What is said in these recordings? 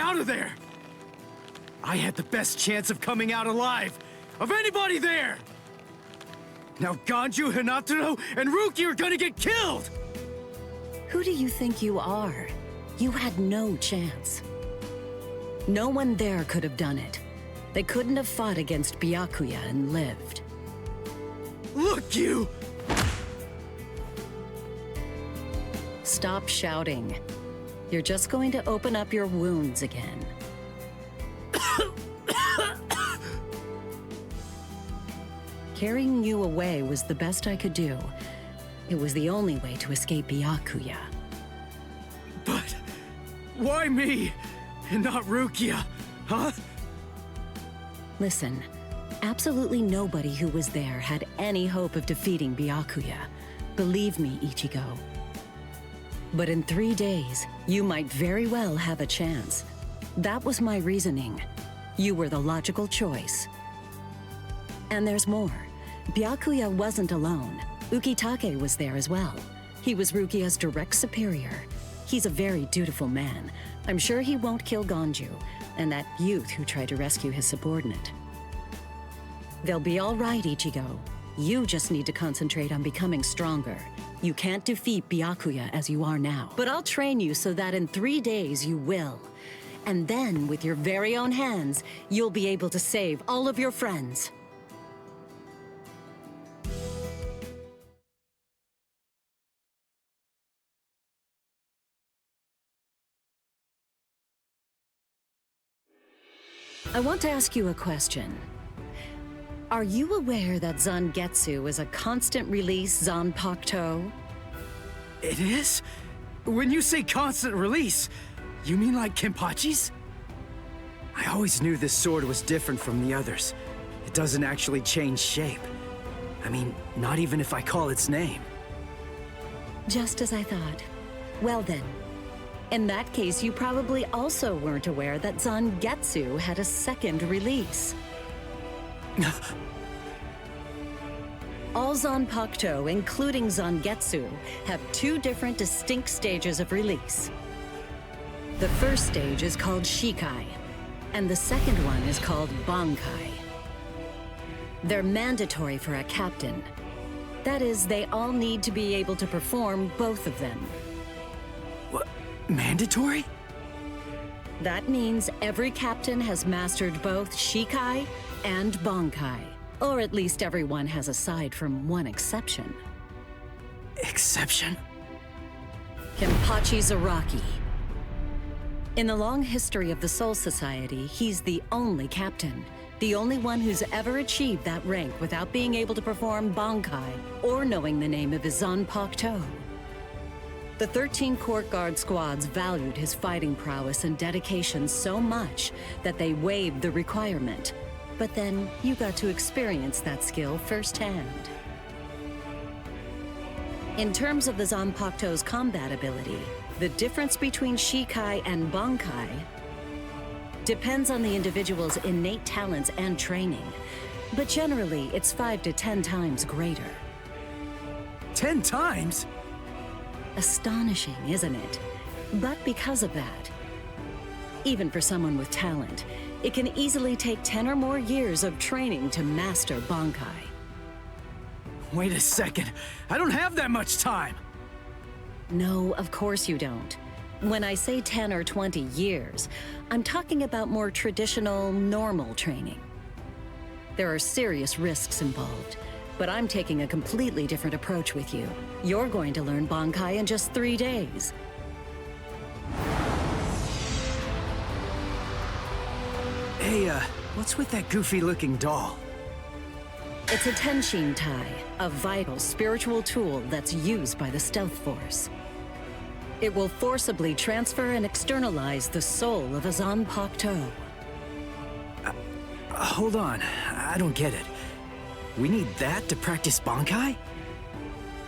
out of there! I had the best chance of coming out alive, of anybody there! Now Ganju, Hinataro, and Ruki are gonna get killed! Who do you think you are? You had no chance. No one there could have done it. They couldn't have fought against Byakuya and lived. Look, you! Stop shouting. You're just going to open up your wounds again. Carrying you away was the best I could do. It was the only way to escape Byakuya. But why me, and not Rukia, huh? Listen, absolutely nobody who was there had any hope of defeating Byakuya. Believe me, Ichigo. But in 3 days, you might very well have a chance. That was my reasoning. You were the logical choice. And there's more. Byakuya wasn't alone. Ukitake was there as well. He was Rukia's direct superior. He's a very dutiful man. I'm sure he won't kill Ganju, and that youth who tried to rescue his subordinate. They'll be all right, Ichigo. You just need to concentrate on becoming stronger. You can't defeat Byakuya as you are now. But I'll train you so that in 3 days you will. And then, with your very own hands, you'll be able to save all of your friends. I want to ask you a question. Are you aware that Zangetsu is a constant release Zanpakuto? It is? When you say constant release, you mean like Kenpachi's? I always knew this sword was different from the others. It doesn't actually change shape. I mean, not even if I call its name. Just as I thought. Well then. In that case, you probably also weren't aware that Zangetsu had a second release. All Zanpakuto, including Zangetsu, have 2 different distinct stages of release. The first stage is called Shikai, and the second one is called Bankai. They're mandatory for a captain. That is, they all need to be able to perform both of them. What? Mandatory? That means every captain has mastered both Shikai and Bankai. Or at least everyone has aside from one exception. Exception? Kenpachi Zaraki. In the long history of the Soul Society, he's the only captain. The only one who's ever achieved that rank without being able to perform Bankai or knowing the name of his Zanpakuto. The 13 court guard squads valued his fighting prowess and dedication so much that they waived the requirement. But then you got to experience that skill firsthand. In terms of the Zanpakuto's combat ability, the difference between Shikai and Bankai depends on the individual's innate talents and training. But generally, it's 5 to 10 times greater. 10 times? Astonishing, isn't it? But because of that, even for someone with talent, it can easily take 10 or more years of training to master Bankai. Wait a second, I don't have that much time! No, of course you don't. When I say 10 or 20 years, I'm talking about more traditional, normal training. There are serious risks involved, but I'm taking a completely different approach with you. You're going to learn Bankai in just 3 days. Hey, what's with that goofy-looking doll? It's a Tenshin Tai, a vital spiritual tool that's used by the Stealth Force. It will forcibly transfer and externalize the soul of a Zanpakuto. Hold on, I don't get it. We need that to practice Bankai?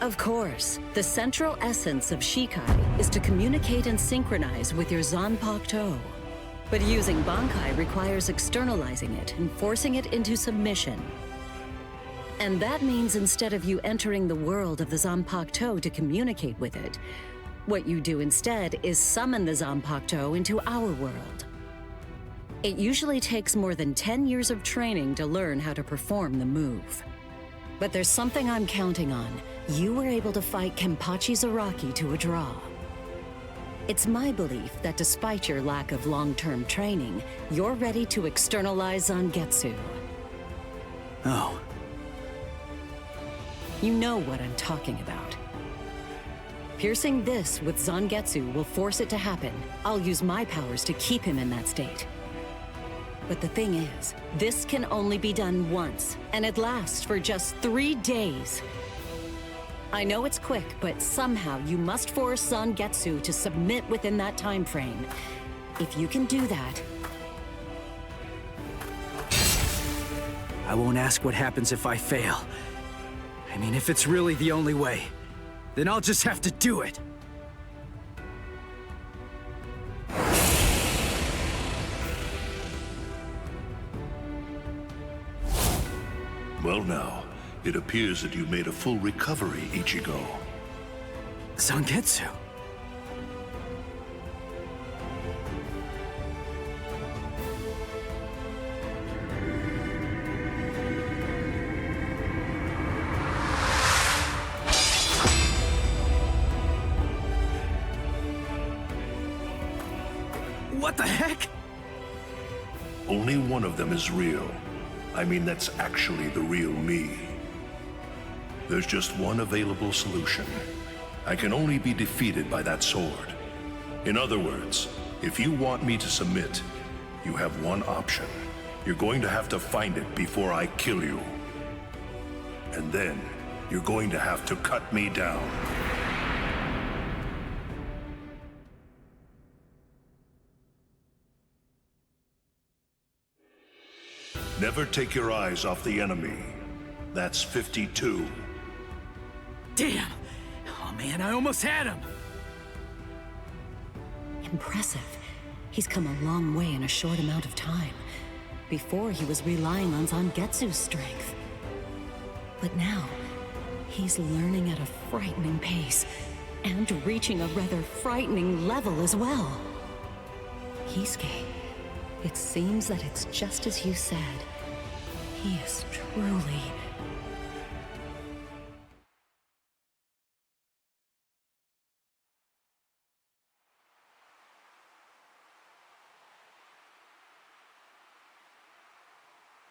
Of course. The central essence of Shikai is to communicate and synchronize with your Zanpakuto. But using Bankai requires externalizing it and forcing it into submission. And that means instead of you entering the world of the Zanpakuto to communicate with it, what you do instead is summon the Zanpakuto into our world. It usually takes more than 10 years of training to learn how to perform the move. But there's something I'm counting on. You were able to fight Kenpachi Zaraki to a draw. It's my belief that despite your lack of long-term training, you're ready to externalize Zangetsu. Oh. You know what I'm talking about. Piercing this with Zangetsu will force it to happen. I'll use my powers to keep him in that state. But the thing is, this can only be done once, and it lasts for just 3 days. I know it's quick, but somehow you must force Zangetsu to submit within that time frame. If you can do that... I won't ask what happens if I fail. I mean, if it's really the only way, then I'll just have to do it. Well now, it appears that you made a full recovery, Ichigo. Zangetsu. What the heck? Only one of them is real. I mean, that's actually the real me. There's just one available solution. I can only be defeated by that sword. In other words, if you want me to submit, you have one option. You're going to have to find it before I kill you. And then, you're going to have to cut me down. Never take your eyes off the enemy. That's 52. Damn! Oh man, I almost had him! Impressive. He's come a long way in a short amount of time. Before, he was relying on Zangetsu's strength. But now, he's learning at a frightening pace, and reaching a rather frightening level as well. Kisuke, it seems that it's just as you said. He is truly...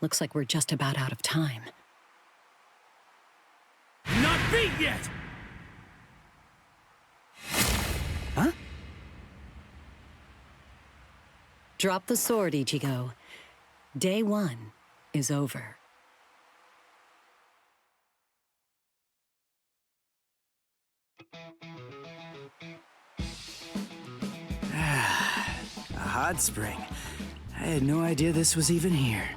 Looks like we're just about out of time. Not beat yet! Huh? Drop the sword, Ichigo. Day 1 is over. A hot spring. I had no idea this was even here.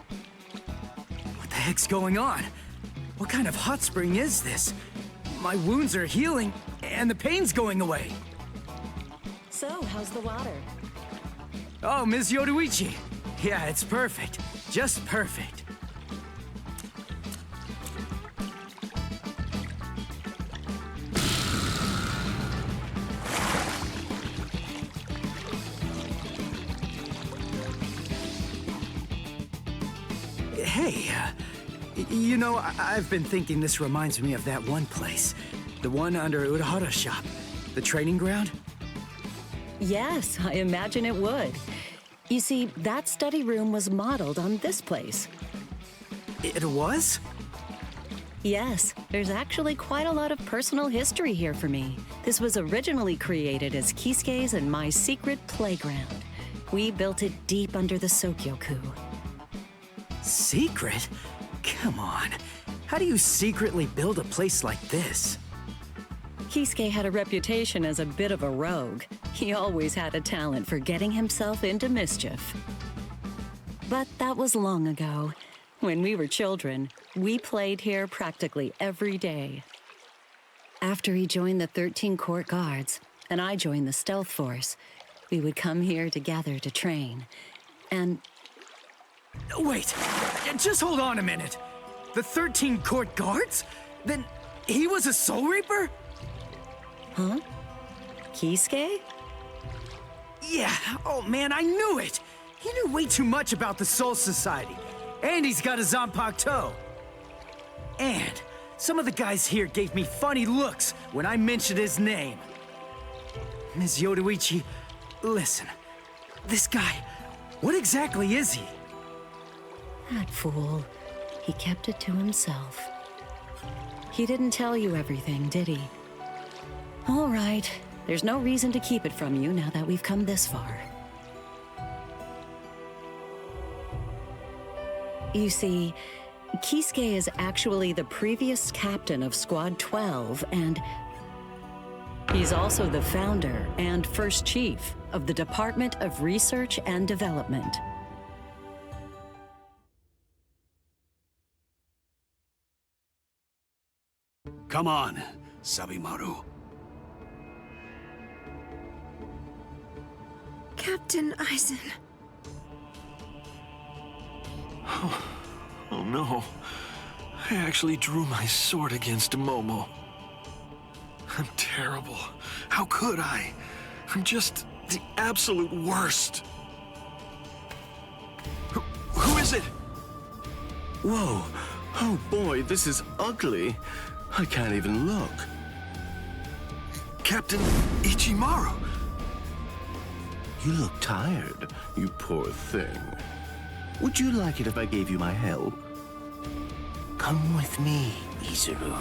What the heck's going on? What kind of hot spring is this? My wounds are healing, and the pain's going away. So, how's the water? Oh, Ms. Yoruichi. Yeah, it's perfect. Just perfect. Hey, you know, I've been thinking this reminds me of that one place. The one under Urahara's shop. The training ground? Yes, I imagine it would. You see, that study room was modeled on this place. It was? Yes, there's actually quite a lot of personal history here for me. This was originally created as Kisuke's and my secret playground. We built it deep under the Sokyoku. Secret? Come on. How do you secretly build a place like this? Kisuke had a reputation as a bit of a rogue. He always had a talent for getting himself into mischief. But that was long ago. When we were children, we played here practically every day. After he joined the 13 Court Guards, and I joined the Stealth Force, we would come here together to train. And... Wait, just hold on a minute. The 13 Court Guards? Then he was a Soul Reaper? Huh? Kisuke? Yeah, oh man, I knew it! He knew way too much about the Soul Society. And he's got a Zanpakuto. And some of the guys here gave me funny looks when I mentioned his name. Ms. Yoruichi, listen. This guy, what exactly is he? That fool. He kept it to himself. He didn't tell you everything, did he? All right. There's no reason to keep it from you now that we've come this far. You see, Kisuke is actually the previous captain of Squad 12, and he's also the founder and first chief of the Department of Research and Development. Come on, Sabimaru. Captain Eisen. Oh no. I actually drew my sword against Momo. I'm terrible. How could I? I'm just the absolute worst. Who is it? Whoa. Oh boy, this is ugly. I can't even look. Captain Ichimaru. You look tired, you poor thing. Would you like it if I gave you my help? Come with me, Izuru.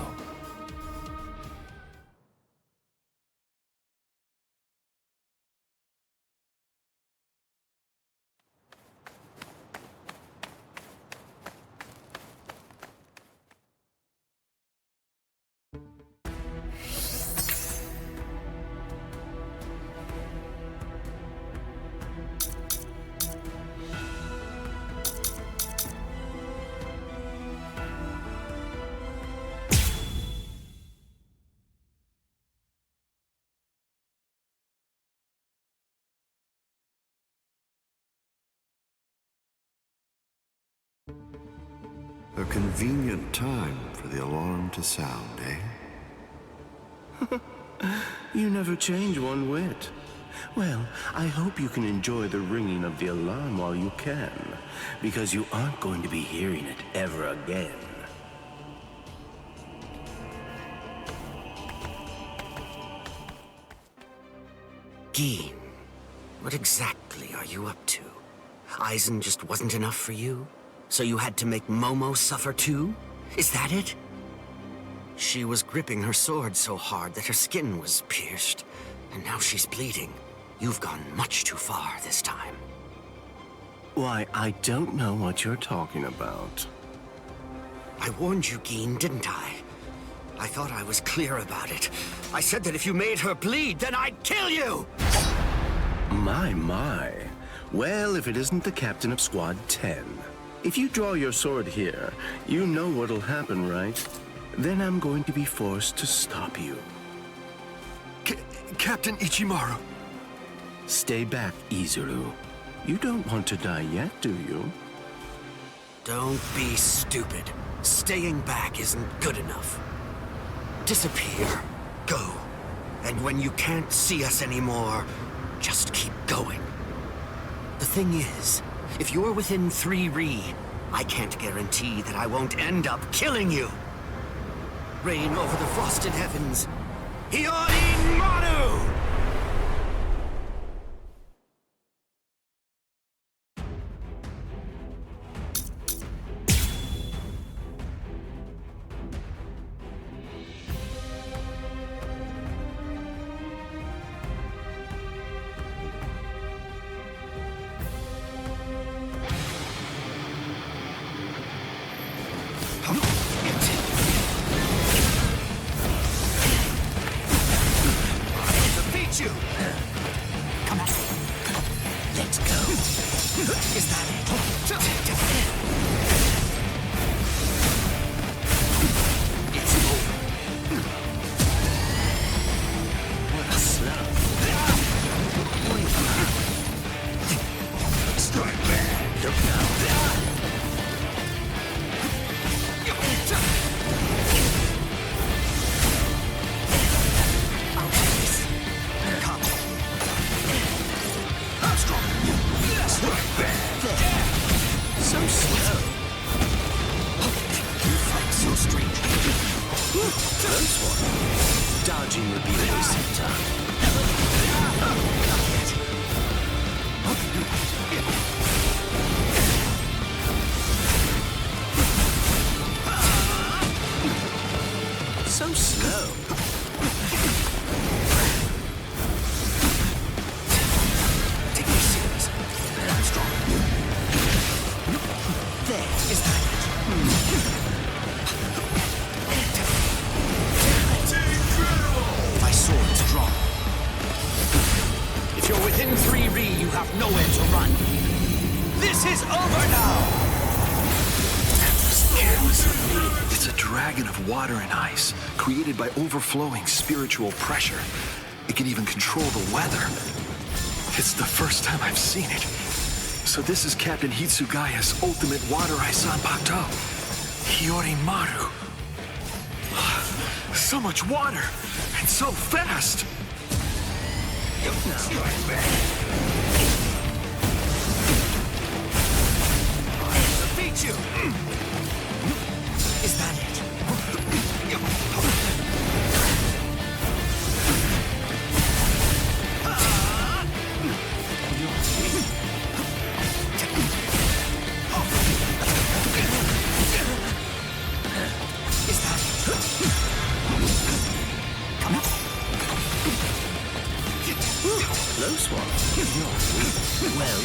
A convenient time for the alarm to sound, eh? You never change one whit. Well, I hope you can enjoy the ringing of the alarm while you can, because you aren't going to be hearing it ever again. Gin, what exactly are you up to? Eisen just wasn't enough for you? So you had to make Momo suffer too? Is that it? She was gripping her sword so hard that her skin was pierced, and now she's bleeding. You've gone much too far this time. Why, I don't know what you're talking about. I warned you, Gin, didn't I? I thought I was clear about it. I said that if you made her bleed, then I'd kill you! My. Well, if it isn't the captain of Squad 10. If you draw your sword here, you know what'll happen, right? Then I'm going to be forced to stop you. Captain Ichimaru. Stay back, Izuru. You don't want to die yet, do you? Don't be stupid. Staying back isn't good enough. Disappear. Go. And when you can't see us anymore, just keep going. The thing is, if you're within 3 Ri, I can't guarantee that I won't end up killing you. Reign over the frosted heavens. Hiyori Maru! You. Come on. Let's go. Is that it? It's over. What a slug. Strike back. Look now. Strike back. Close one. Dodging would be the center. So slow. Take me serious. I'm strong. There, is that it? My sword's drawn. If you're within 3 Ri, you have nowhere to run. This is over now! It's a dragon of water and ice, created by overflowing spiritual pressure. It can even control the weather. It's the first time I've seen it. So this is Captain Hitsugaya's ultimate water ice Zanpakuto. Hiyorimaru. So much water, and so fast! Defeat you! Is that it? Close one. Well.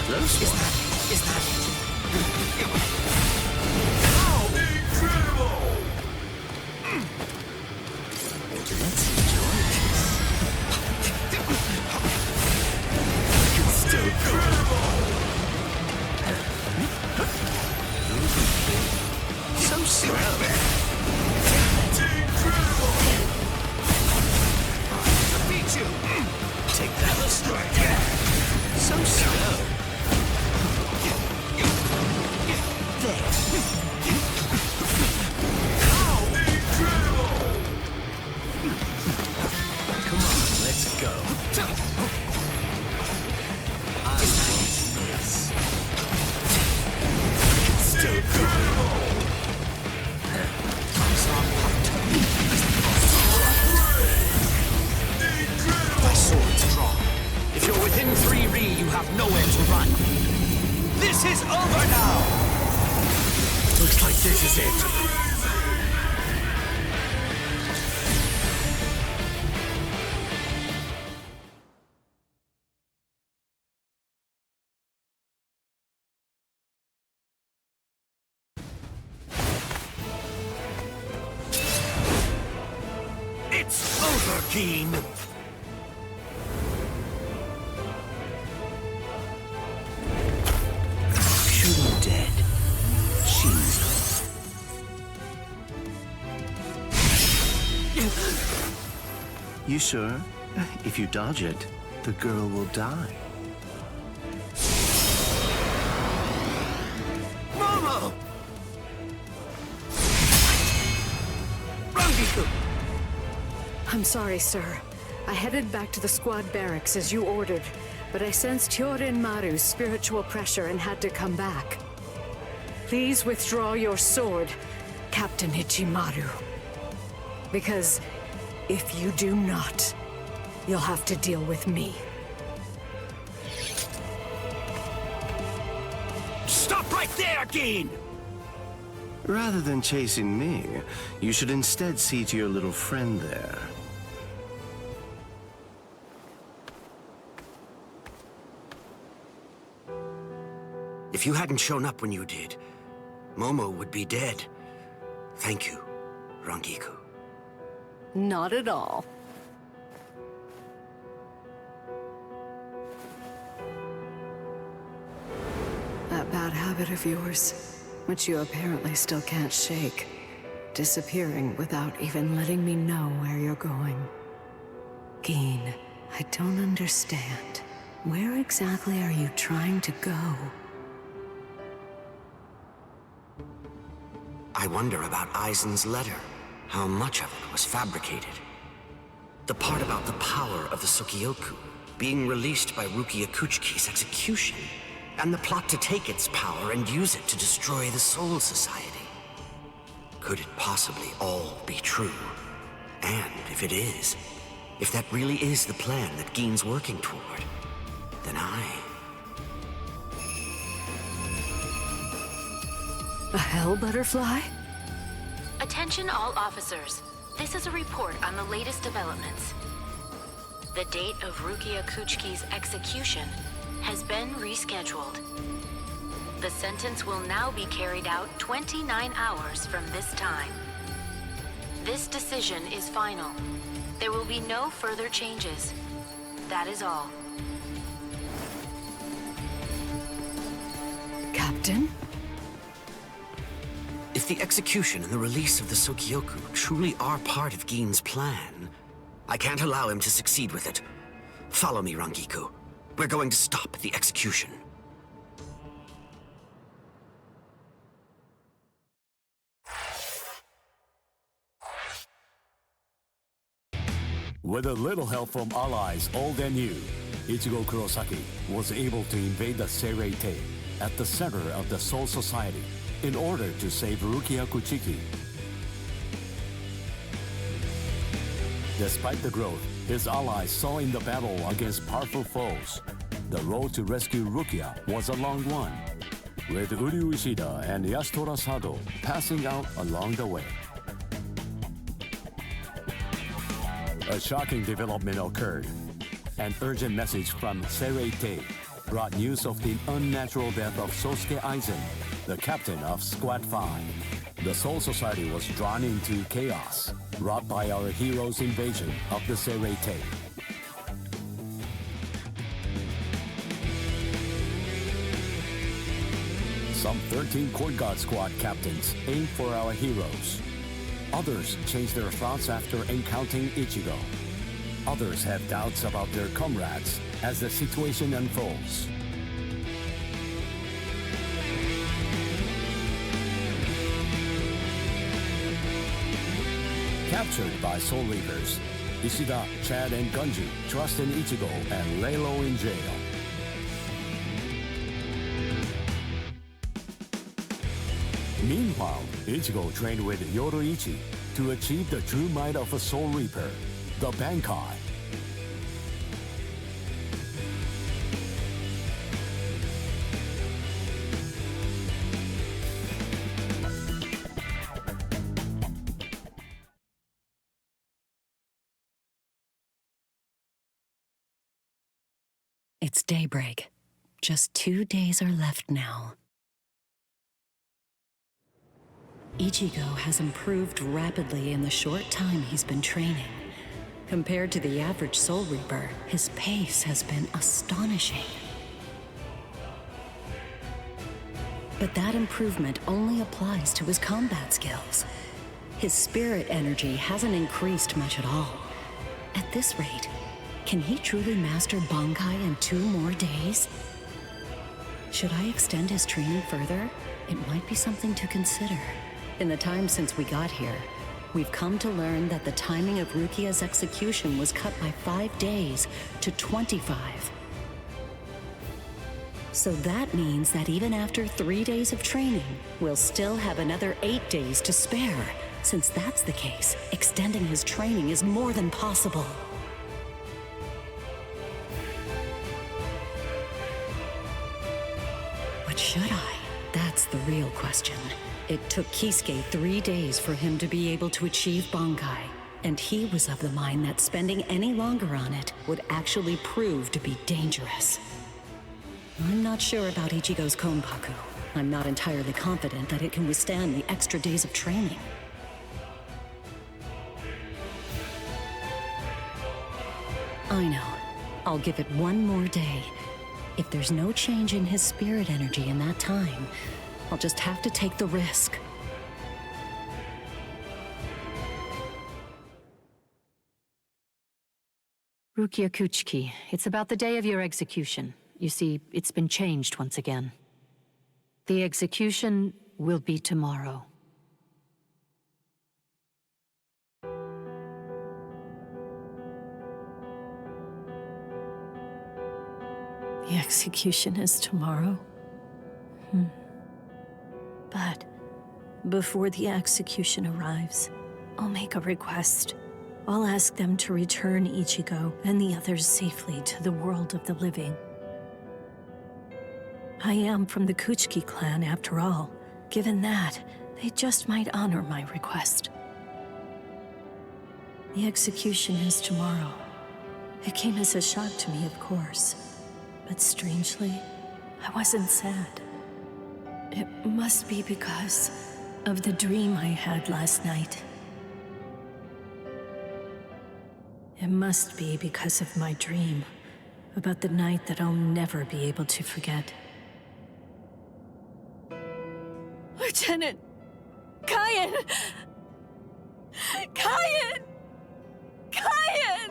Close one. Is that it? How incredible! Let's enjoy this. Still incredible! So slow. Incredible! Defeat you! Take that. So slow. How incredible! Come on, let's go. I want this. Still incredible! My sword's drawn. If you're within 3 Ri, you have nowhere to run. This is over now! Looks like this is it. It's over, Keen! Shooting dead. She's. You sure? If you dodge it, the girl will die. Momo! Rangiku! I'm sorry, sir. I headed back to the squad barracks as you ordered, but I sensed Hyorin Maru's spiritual pressure and had to come back. Please withdraw your sword, Captain Ichimaru. Because if you do not, you'll have to deal with me. Stop right there, Keen! Rather than chasing me, you should instead see to your little friend there. If you hadn't shown up when you did, Momo would be dead. Thank you, Rangiku. Not at all. That bad habit of yours, which you apparently still can't shake, disappearing without even letting me know where you're going. Geen, I don't understand. Where exactly are you trying to go? I wonder about Aizen's letter. How much of it was fabricated? The part about the power of the Sukioku being released by Rukia Kuchki's execution, and the plot to take its power and use it to destroy the Soul Society. Could it possibly all be true? And if it is, if that really is the plan that Gein's working toward, then A hell butterfly? Attention all officers. This is a report on the latest developments. The date of Rukia Kuchki's execution has been rescheduled. The sentence will now be carried out 29 hours from this time. This decision is final. There will be no further changes. That is all. Captain? if the execution and the release of the Sokyoku truly are part of Gein's plan, I can't allow him to succeed with it. Follow me, Rangiku. We're going to stop the execution. With a little help from allies old and new, Ichigo Kurosaki was able to invade the Seirei-tei at the center of the Soul Society in order to save Rukia Kuchiki. Despite the growth his allies saw in the battle against powerful foes, the road to rescue Rukia was a long one, with Uryu Ishida and Yasutora Sado passing out along the way. A shocking development occurred. An urgent message from Seirei-tei brought news of the unnatural death of Sosuke Aizen, the captain of Squad 5. The Soul Society was drawn into chaos, wrought by our hero's invasion of the Seirei-tei. Some 13 Court Guard Squad captains aimed for our heroes. Others changed their thoughts after encountering Ichigo. Others have doubts about their comrades as the situation unfolds. Captured by Soul Reapers, Ishida, Chad, and Gunju trust in Ichigo and lay low in jail. Meanwhile, Ichigo trained with Yoruichi to achieve the true might of a Soul Reaper, the Bankai. It's daybreak. Just 2 days are left now. Ichigo has improved rapidly in the short time he's been training. Compared to the average Soul Reaper, his pace has been astonishing. But that improvement only applies to his combat skills. His spirit energy hasn't increased much at all. At this rate, can he truly master Bankai in 2 more days? Should I extend his training further? It might be something to consider. In the time since we got here, we've come to learn that the timing of Rukia's execution was cut by 5 days to 25. So that means that even after 3 days of training, we'll still have another 8 days to spare. Since that's the case, extending his training is more than possible. But should I? That's the real question. It took Kisuke 3 days for him to be able to achieve Bankai, and he was of the mind that spending any longer on it would actually prove to be dangerous. I'm not sure about Ichigo's Konpaku. I'm not entirely confident that it can withstand the extra days of training. I know. I'll give it 1 more day. If there's no change in his spirit energy in that time, I'll just have to take the risk. Rukia Kuchiki, it's about the day of your execution. You see, it's been changed once again. The execution will be tomorrow. The execution is tomorrow? But before the execution arrives, I'll make a request. I'll ask them to return Ichigo and the others safely to the world of the living. I am from the Kuchiki clan, after all. Given that, they just might honor my request. The execution is tomorrow. It came as a shock to me, of course. But strangely, I wasn't sad. It must be because of the dream I had last night. It must be because of my dream about the night that I'll never be able to forget. Lieutenant! Kaien! Kaien! Kaien!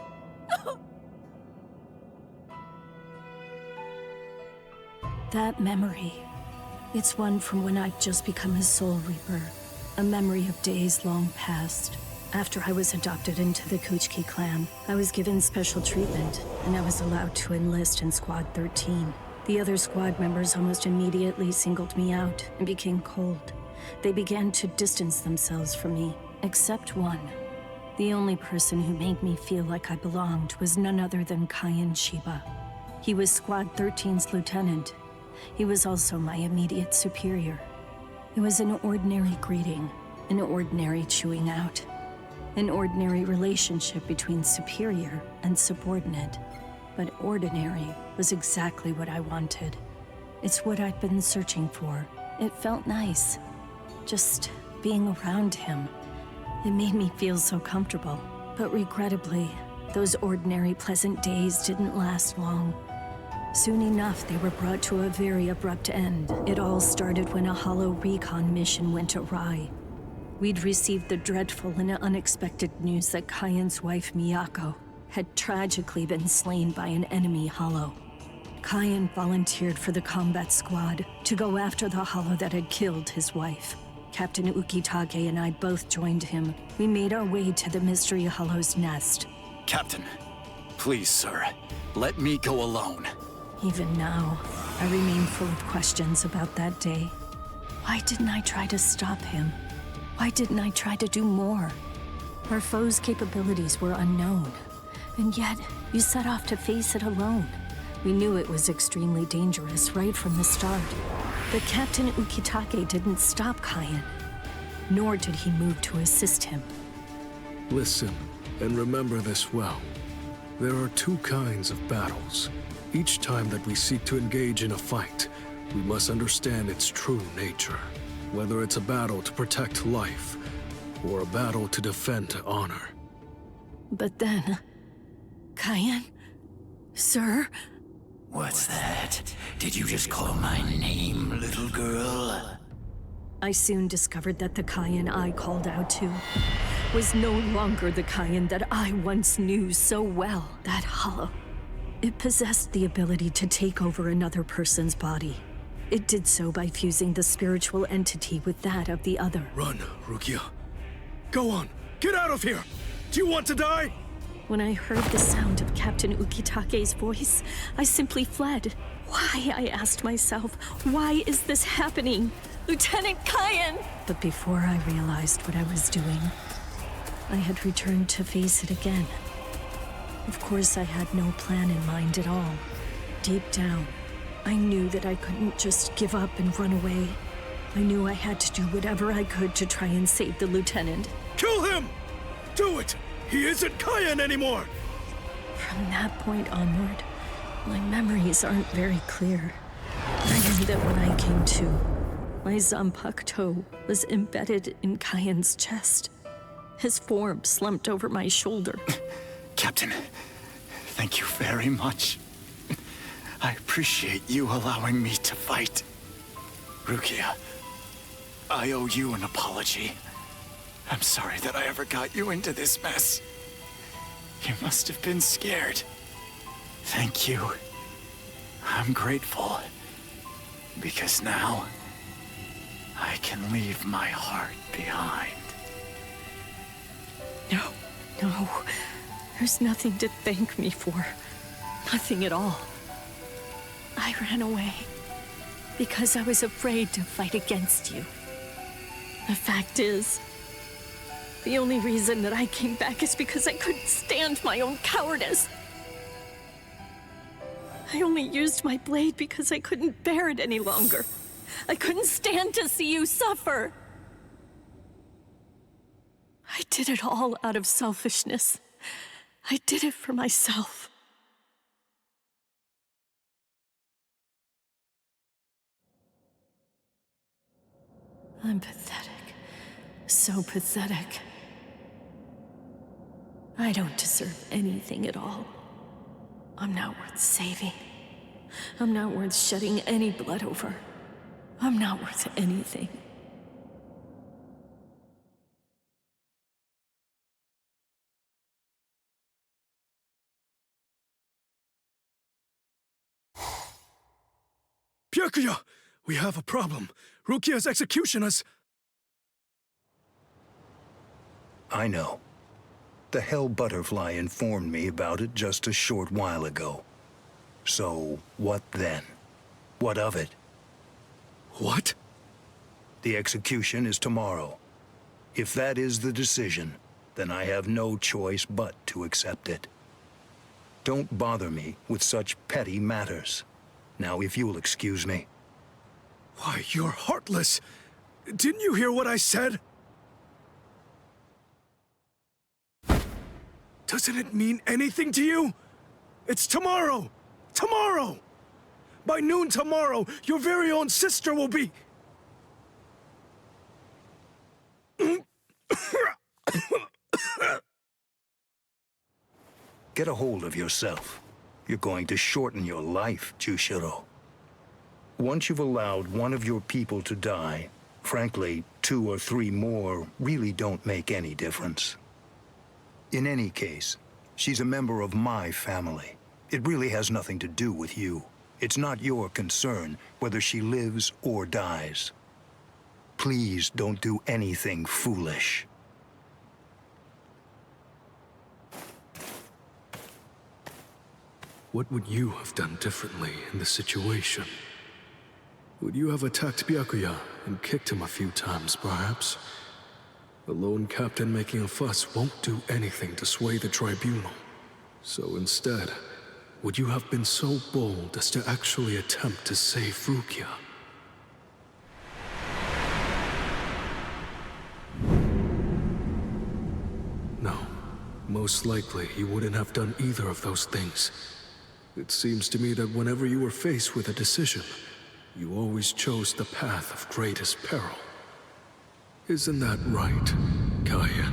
That memory, it's one from when I'd just become a Soul Reaper. A memory of days long past. After I was adopted into the Kuchiki clan, I was given special treatment, and I was allowed to enlist in Squad 13. The other squad members almost immediately singled me out and became cold. They began to distance themselves from me, except one. The only person who made me feel like I belonged was none other than Kaien Shiba. He was Squad 13's lieutenant. He was also my immediate superior. It was an ordinary greeting, an ordinary chewing out, an ordinary relationship between superior and subordinate. But ordinary was exactly what I wanted. It's what I'd been searching for. It felt nice, just being around him. It made me feel so comfortable. But regrettably, those ordinary pleasant days didn't last long. Soon enough, they were brought to a very abrupt end. It all started when a hollow recon mission went awry. We'd received the dreadful and unexpected news that Kaien's wife, Miyako, had tragically been slain by an enemy hollow. Kaien volunteered for the combat squad to go after the hollow that had killed his wife. Captain Ukitake and I both joined him. We made our way to the mystery hollow's nest. Captain, please, sir, let me go alone. Even now, I remain full of questions about that day. Why didn't I try to stop him? Why didn't I try to do more? Our foe's capabilities were unknown, and yet you set off to face it alone. We knew it was extremely dangerous right from the start. But Captain Ukitake didn't stop Kaien, nor did he move to assist him. Listen, and remember this well. There are two kinds of battles. Each time that we seek to engage in a fight, we must understand its true nature. Whether it's a battle to protect life, or a battle to defend honor. But then... Kaien? Sir? What's that? Did you just call my name, little girl? I soon discovered that the Kaien I called out to was no longer the Kaien that I once knew so well. That hollow. It possessed the ability to take over another person's body. It did so by fusing the spiritual entity with that of the other. Run, Rukia. Go on, get out of here! Do you want to die? When I heard the sound of Captain Ukitake's voice, I simply fled. Why, I asked myself, why is this happening? Lieutenant Kaien! But before I realized what I was doing, I had returned to face it again. Of course, I had no plan in mind at all. Deep down, I knew that I couldn't just give up and run away. I knew I had to do whatever I could to try and save the lieutenant. Kill him! Do it! He isn't Kaien anymore! From that point onward, my memories aren't very clear. I knew that when I came to, my Zanpakuto was embedded in Kaien's chest. His form slumped over my shoulder. Captain, thank you very much. I appreciate you allowing me to fight. Rukia, I owe you an apology. I'm sorry that I ever got you into this mess. You must have been scared. Thank you. I'm grateful. Because now, I can leave my heart behind. No. There's nothing to thank me for. Nothing at all. I ran away because I was afraid to fight against you. The fact is, the only reason that I came back is because I couldn't stand my own cowardice. I only used my blade because I couldn't bear it any longer. I couldn't stand to see you suffer. I did it all out of selfishness. I did it for myself. I'm pathetic. So pathetic. I don't deserve anything at all. I'm not worth saving. I'm not worth shedding any blood over. I'm not worth anything. Byakuya! We have a problem. Rukia's execution has... I know. The Hell Butterfly informed me about it just a short while ago. So, what then? What of it? What? The execution is tomorrow. If that is the decision, then I have no choice but to accept it. Don't bother me with such petty matters. Now, if you'll excuse me. Why, you're heartless! Didn't you hear what I said? Doesn't it mean anything to you? It's tomorrow! Tomorrow! By noon tomorrow, your very own sister will be... Get a hold of yourself. You're going to shorten your life, Jushiro. Once you've allowed one of your people to die, frankly, 2 or 3 more really don't make any difference. In any case, she's a member of my family. It really has nothing to do with you. It's not your concern whether she lives or dies. Please don't do anything foolish. What would you have done differently in this situation? Would you have attacked Byakuya and kicked him a few times, perhaps? The lone captain making a fuss won't do anything to sway the tribunal. So instead, would you have been so bold as to actually attempt to save Rukia? No. Most likely, you wouldn't have done either of those things. It seems to me that whenever you were faced with a decision, you always chose the path of greatest peril. Isn't that right, Kaya?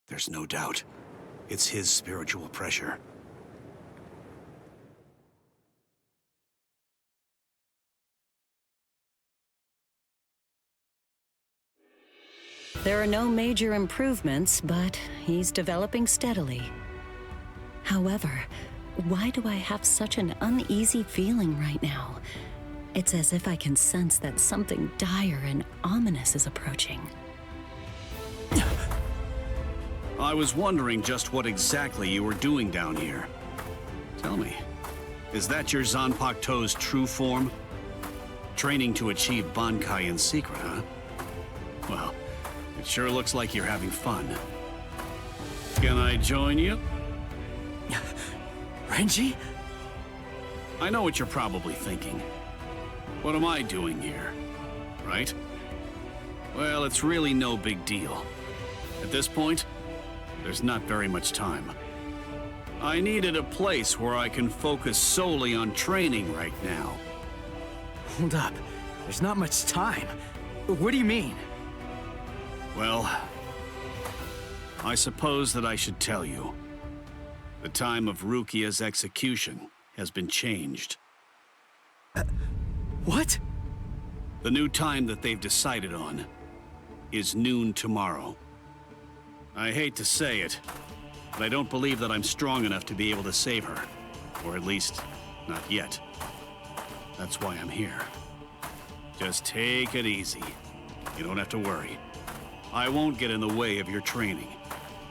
There's no doubt. It's his spiritual pressure. There are no major improvements, but he's developing steadily. However, why do I have such an uneasy feeling right now? It's as if I can sense that something dire and ominous is approaching. I was wondering just what exactly you were doing down here. Tell me, is that your Zanpakuto's true form? Training to achieve Bankai in secret, huh? Well, it sure looks like you're having fun. Can I join you? Renji? I know what you're probably thinking. What am I doing here? Right? Well, it's really no big deal. At this point, there's not very much time. I needed a place where I can focus solely on training right now. Hold up. There's not much time. What do you mean? Well, I suppose that I should tell you. The time of Rukia's execution has been changed. What? The new time that they've decided on is noon tomorrow. I hate to say it, but I don't believe that I'm strong enough to be able to save her. Or at least, not yet. That's why I'm here. Just take it easy. You don't have to worry. I won't get in the way of your training.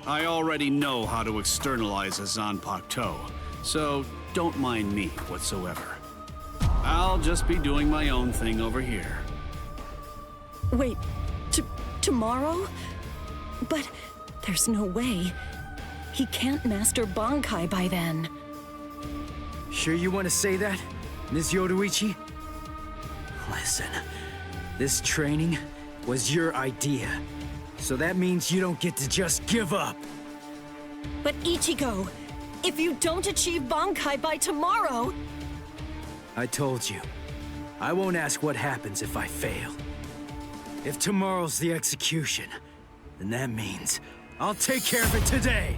I already know how to externalize a Zanpakuto, toe, so don't mind me whatsoever. I'll just be doing my own thing over here. Wait, tomorrow? But there's no way. He can't master Bankai by then. Sure you want to say that, Ms. Yoruichi? Listen, this training was your idea. So that means you don't get to just give up. But Ichigo, if you don't achieve Bankai by tomorrow... I told you, I won't ask what happens if I fail. If tomorrow's the execution, then that means I'll take care of it today!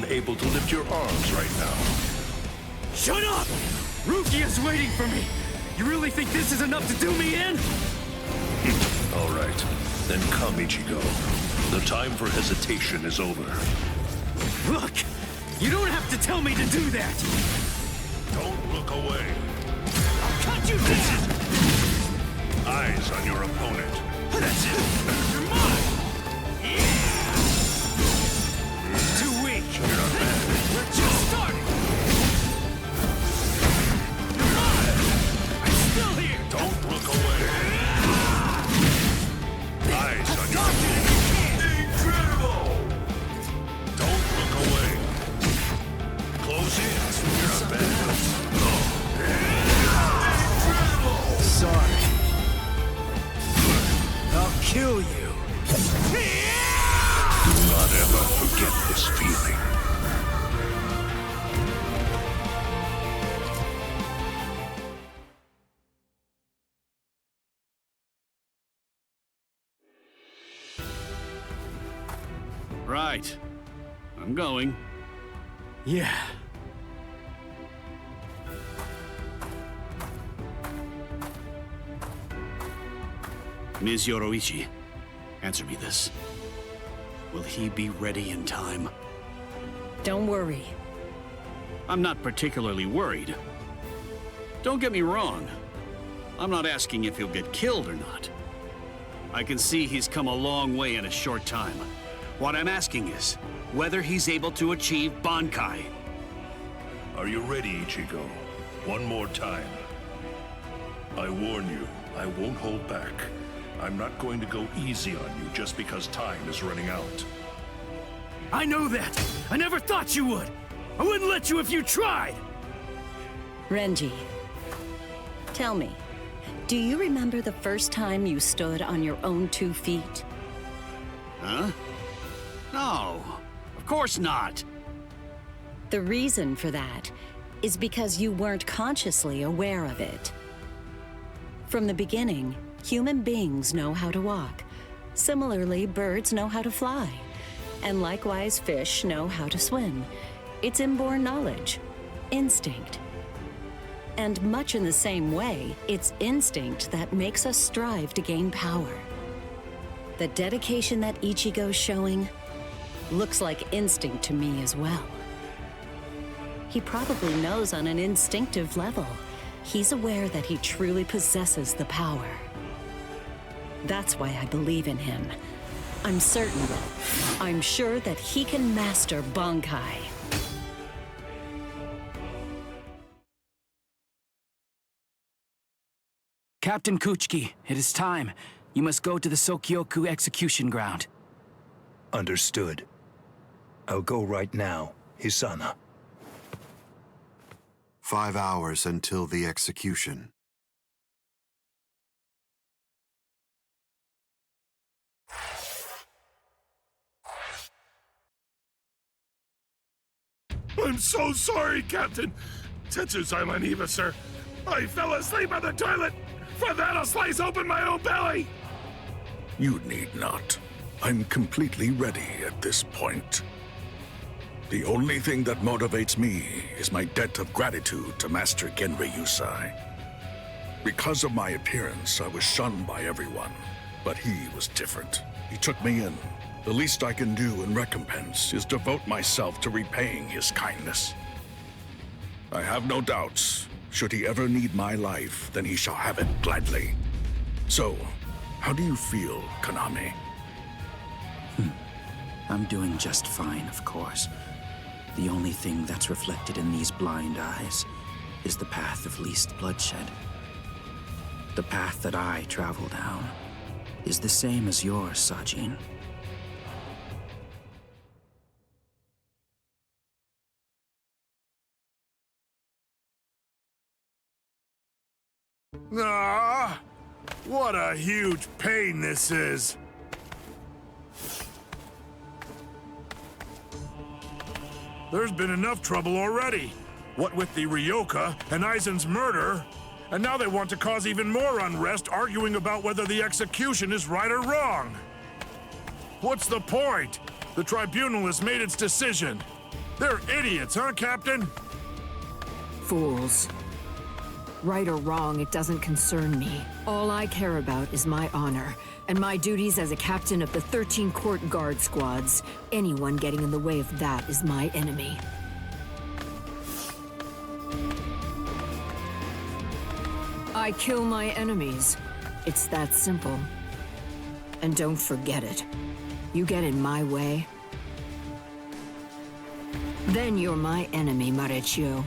Able to lift your arms right now. Shut up! Rukia's waiting for me! You really think this is enough to do me in? All right. Then come, Ichigo. The time for hesitation is over. Look! You don't have to tell me to do that! Don't look away. I'll cut you down! Eyes on your opponent. That's it. You're mine! Too weak! You're not bad. We're just starting! You're mine! I'm still here! Don't look away. Eyes on your opponent. Incredible! Don't look away. Close in. You're not bad. Incredible! Sorry. I'll kill you. Do not ever forget this feeling. Right. I'm going. Yeah. Ms. Yoruichi, answer me this. Will he be ready in time? Don't worry. I'm not particularly worried. Don't get me wrong. I'm not asking if he'll get killed or not. I can see he's come a long way in a short time. What I'm asking is whether he's able to achieve Bankai. Are you ready, Ichigo? One more time. I warn you, I won't hold back. I'm not going to go easy on you just because time is running out. I know that. I never thought you would. I wouldn't let you if you tried. Renji, tell me, do you remember the first time you stood on your own 2 feet? Huh? No, of course not. The reason for that is because you weren't consciously aware of it. From the beginning, human beings know how to walk. Similarly, birds know how to fly. And likewise, fish know how to swim. It's inborn knowledge, instinct. And much in the same way, it's instinct that makes us strive to gain power. The dedication that Ichigo's showing looks like instinct to me as well. He probably knows on an instinctive level. He's aware that he truly possesses the power. That's why I believe in him. I'm certain, I'm sure that he can master Bankai. Captain Kuchiki, it is time. You must go to the Sokyoku execution ground. Understood. I'll go right now, Hisana. 5 hours until the execution. I'm so sorry, Captain. Tetsu-sama Niba, sir. I fell asleep on the toilet. For that, I'll slice open my own belly. You need not. I'm completely ready at this point. The only thing that motivates me is my debt of gratitude to Master Genrei Yusai. Because of my appearance, I was shunned by everyone, but he was different. He took me in. The least I can do in recompense is devote myself to repaying his kindness. I have no doubts. Should he ever need my life, then he shall have it gladly. So, how do you feel, Konami? I'm doing just fine, of course. The only thing that's reflected in these blind eyes is the path of least bloodshed. The path that I travel down is the same as yours, Sajin. Ah, what a huge pain this is. There's been enough trouble already. What with the Ryoka and Aizen's murder, and now they want to cause even more unrest, arguing about whether the execution is right or wrong. What's the point? The tribunal has made its decision. They're idiots, huh, Captain? Fools. Right or wrong, it doesn't concern me. All I care about is my honor, and my duties as a captain of the 13 court guard squads. Anyone getting in the way of that is my enemy. I kill my enemies. It's that simple. And don't forget it. You get in my way, then you're my enemy, Marechio.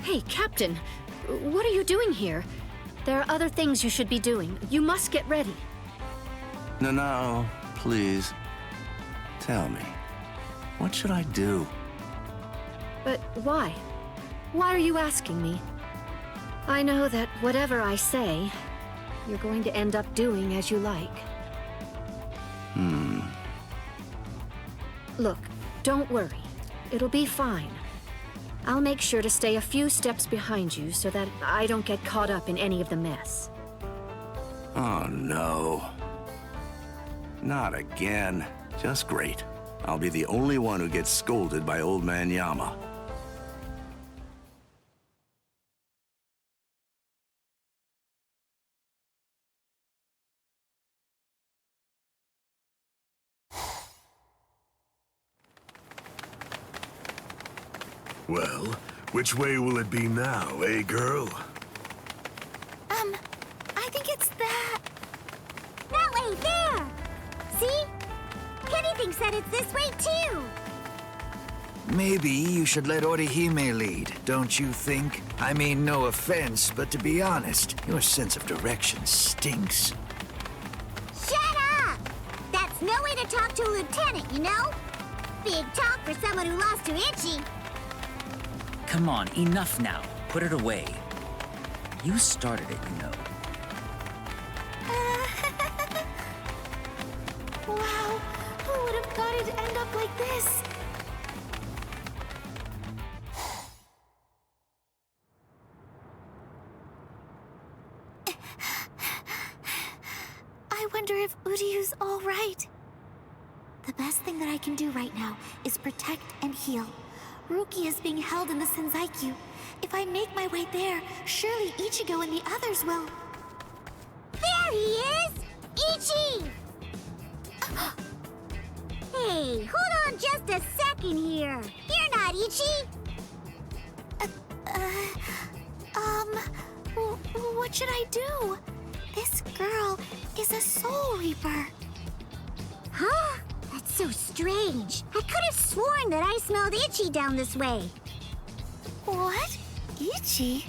Hey, Captain, what are you doing here? There are other things you should be doing. You must get ready. No, please. Tell me, what should I do? But why? Why are you asking me? I know that whatever I say, you're going to end up doing as you like. Look, don't worry. It'll be fine. I'll make sure to stay a few steps behind you so that I don't get caught up in any of the mess. Oh, no. Not again. Just great. I'll be the only one who gets scolded by Old Man Yama. Well, which way will it be now, eh, girl? I think it's that way, there! See? Kenny thinks that it's this way, too! Maybe you should let Orihime lead, don't you think? I mean, no offense, but to be honest, your sense of direction stinks. Shut up! That's no way to talk to a lieutenant, you know? Big talk for someone who lost to Ichi. Come on, enough now. Put it away. You started it, you know. Wow, who would have thought it'd end up like this? I wonder if Uryu's all right. The best thing that I can do right now is protect and heal. Ruki is being held in the Senzaikyu. If I make my way there, surely Ichigo and the others will... There he is! Ichi! Hey, hold on just a second here. You're not Ichi! What should I do? This girl is a Soul Reaper. Huh? That's so strange. I could have sworn that I smelled Ichi down this way. What? Ichi?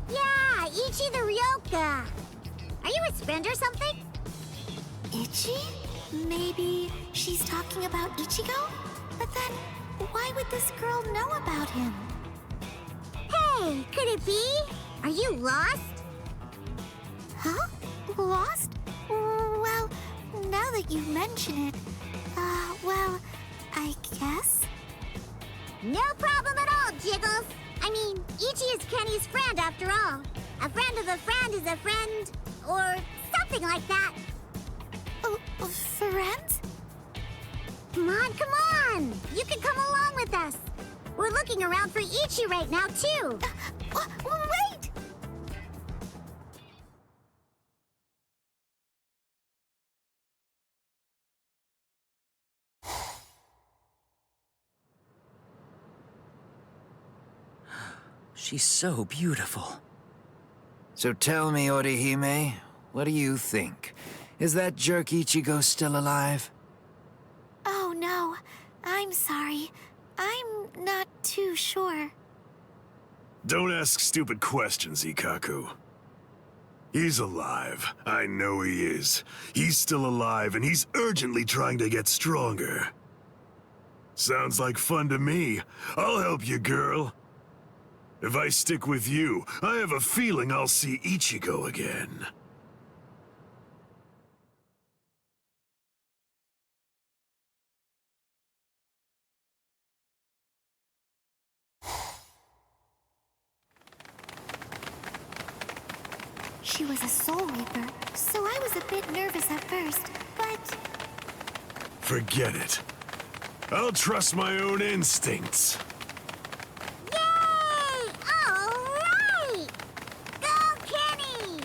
Yeah, Ichi the Ryoka. Are you his friend or something? Ichi? Maybe she's talking about Ichigo? But then, why would this girl know about him? Hey, could it be? Are you lost? Huh? Lost? Well, now that you mention it, well, I guess? No problem at all, Jiggles. I mean, Ichi is Kenny's friend after all. A friend of a friend is a friend, or something like that. Friends? Come on! You can come along with us. We're looking around for Ichi right now, too. Wait! She's so beautiful. So tell me, Orihime, what do you think? Is that jerk Ichigo still alive? Oh, no. I'm sorry. I'm not too sure. Don't ask stupid questions, Ikaku. He's alive. I know he is. He's still alive, and he's urgently trying to get stronger. Sounds like fun to me. I'll help you, girl. If I stick with you, I have a feeling I'll see Ichigo again. She was a Soul Reaper, so I was a bit nervous at first, but... Forget it. I'll trust my own instincts. Yay! All right! Go, Kenny!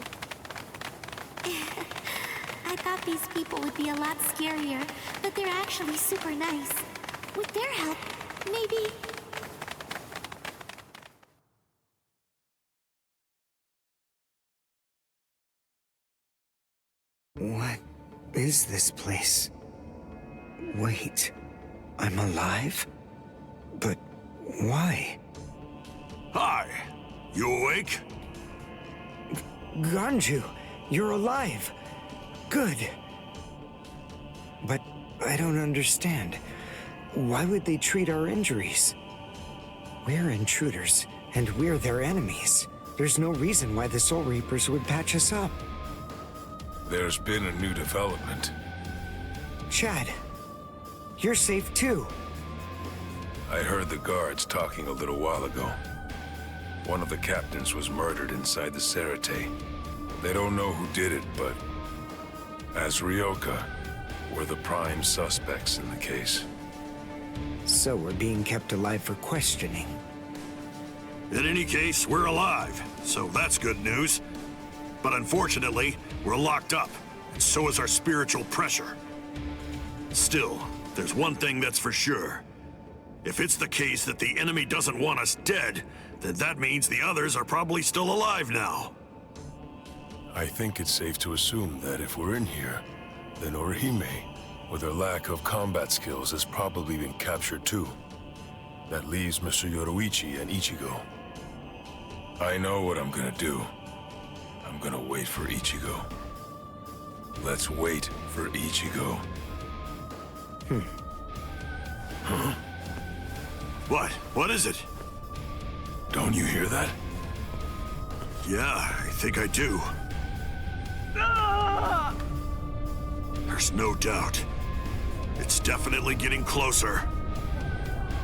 I thought these people would be a lot scarier, but they're actually super nice. With their help, maybe... What is this place? Wait, I'm alive? But why? Hi! You awake? Ganju, you're alive! Good! But I don't understand. Why would they treat our injuries? We're intruders, and we're their enemies. There's no reason why the Soul Reapers would patch us up. There's been a new development. Chad, you're safe too. I heard the guards talking a little while ago. One of the captains was murdered inside the Serete. They don't know who did it, but as Ryoka, we're the prime suspects in the case. So we're being kept alive for questioning. In any case, we're alive, so that's good news. But unfortunately, we're locked up, and so is our spiritual pressure. Still, there's one thing that's for sure. If it's the case that the enemy doesn't want us dead, then that means the others are probably still alive now. I think it's safe to assume that if we're in here, then Orihime, with her lack of combat skills, has probably been captured too. That leaves Mr. Yoruichi and Ichigo. I know what I'm gonna do. I'm gonna wait for Ichigo. Let's wait for Ichigo. Huh? What? What is it? Don't you hear that? Yeah, I think I do. There's no doubt. It's definitely getting closer.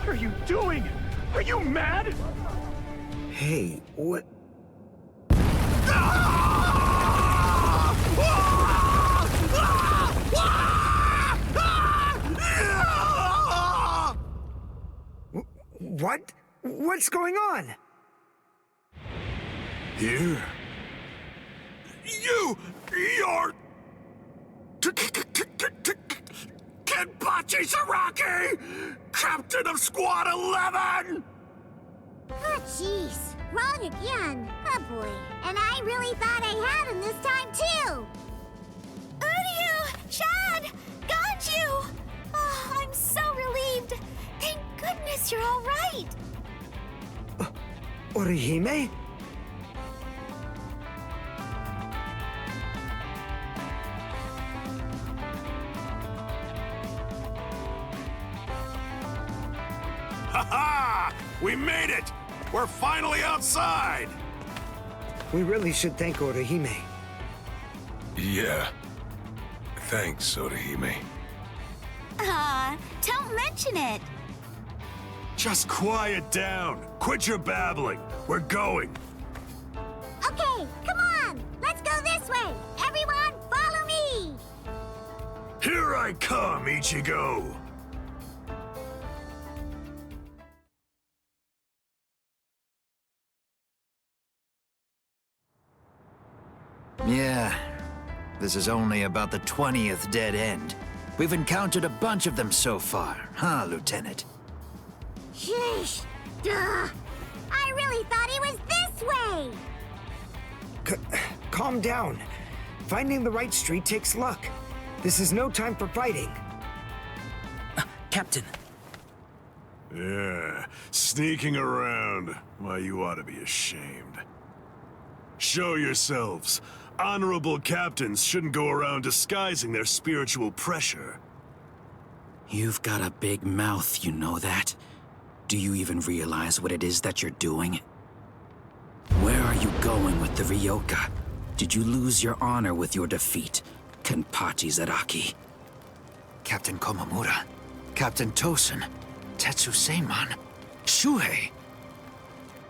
What are you doing? Are you mad? Hey, what? What? What's going on? Here? You're... Kenpachi Saraki! Captain of Squad 11! Oh, jeez. Wrong again. Oh, boy. And I really thought I had him this time, too. Uryu! Chad! Ganju! Oh, I'm so relieved. Thank goodness you're all right. Orihime? Ha-ha! We made it! We're finally outside! We really should thank Orihime. Yeah. Thanks, Orihime. Don't mention it. Just quiet down. Quit your babbling. We're going. Okay, come on. Let's go this way. Everyone, follow me. Here I come, Ichigo. Yeah, this is only about the 20th dead end. We've encountered a bunch of them so far, huh, Lieutenant? Sheesh. Duh. I really thought he was this way. Calm down. Finding the right street takes luck. This is no time for fighting. Captain. Yeah, sneaking around. Why, you ought to be ashamed. Show yourselves. Honorable captains shouldn't go around disguising their spiritual pressure. You've got a big mouth, you know that? Do you even realize what it is that you're doing? Where are you going with the Ryoka? Did you lose your honor with your defeat, Kenpachi Zaraki? Captain Komamura, Captain Tosen, Tetsu Seiman, Shuhei.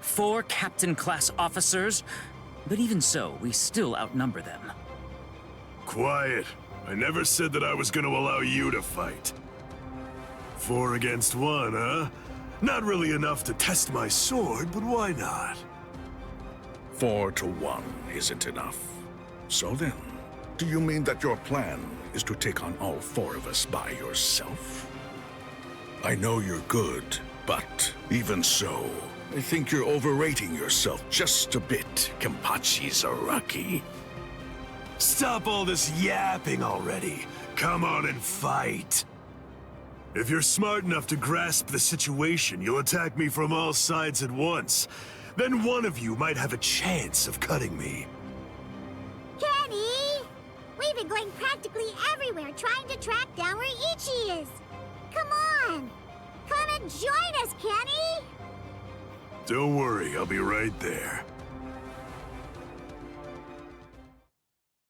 4 captain-class officers? But even so, we still outnumber them. Quiet. I never said that I was going to allow you to fight. 4 against 1, huh? Not really enough to test my sword, but why not? 4 to 1 isn't enough. So then, do you mean that your plan is to take on all 4 of us by yourself? I know you're good, but even so, I think you're overrating yourself just a bit, Kenpachi Zaraki. Stop all this yapping already. Come on and fight. If you're smart enough to grasp the situation, you'll attack me from all sides at once. Then one of you might have a chance of cutting me. Kenny! We've been going practically everywhere trying to track down where Ichi is. Come on! Come and join us, Kenny! Don't worry, I'll be right there.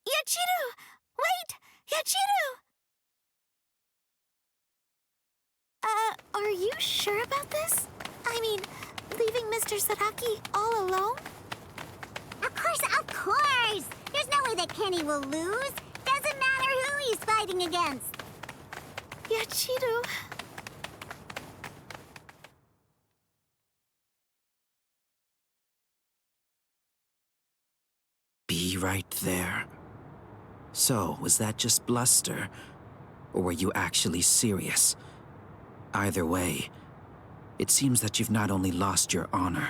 Yachiru! Wait! Yachiru! Are you sure about this? I mean, leaving Mr. Zaraki all alone? Of course! There's no way that Kenny will lose. Doesn't matter who he's fighting against. Yachiru... Be right there. So, was that just bluster? Or were you actually serious? Either way, it seems that you've not only lost your honor,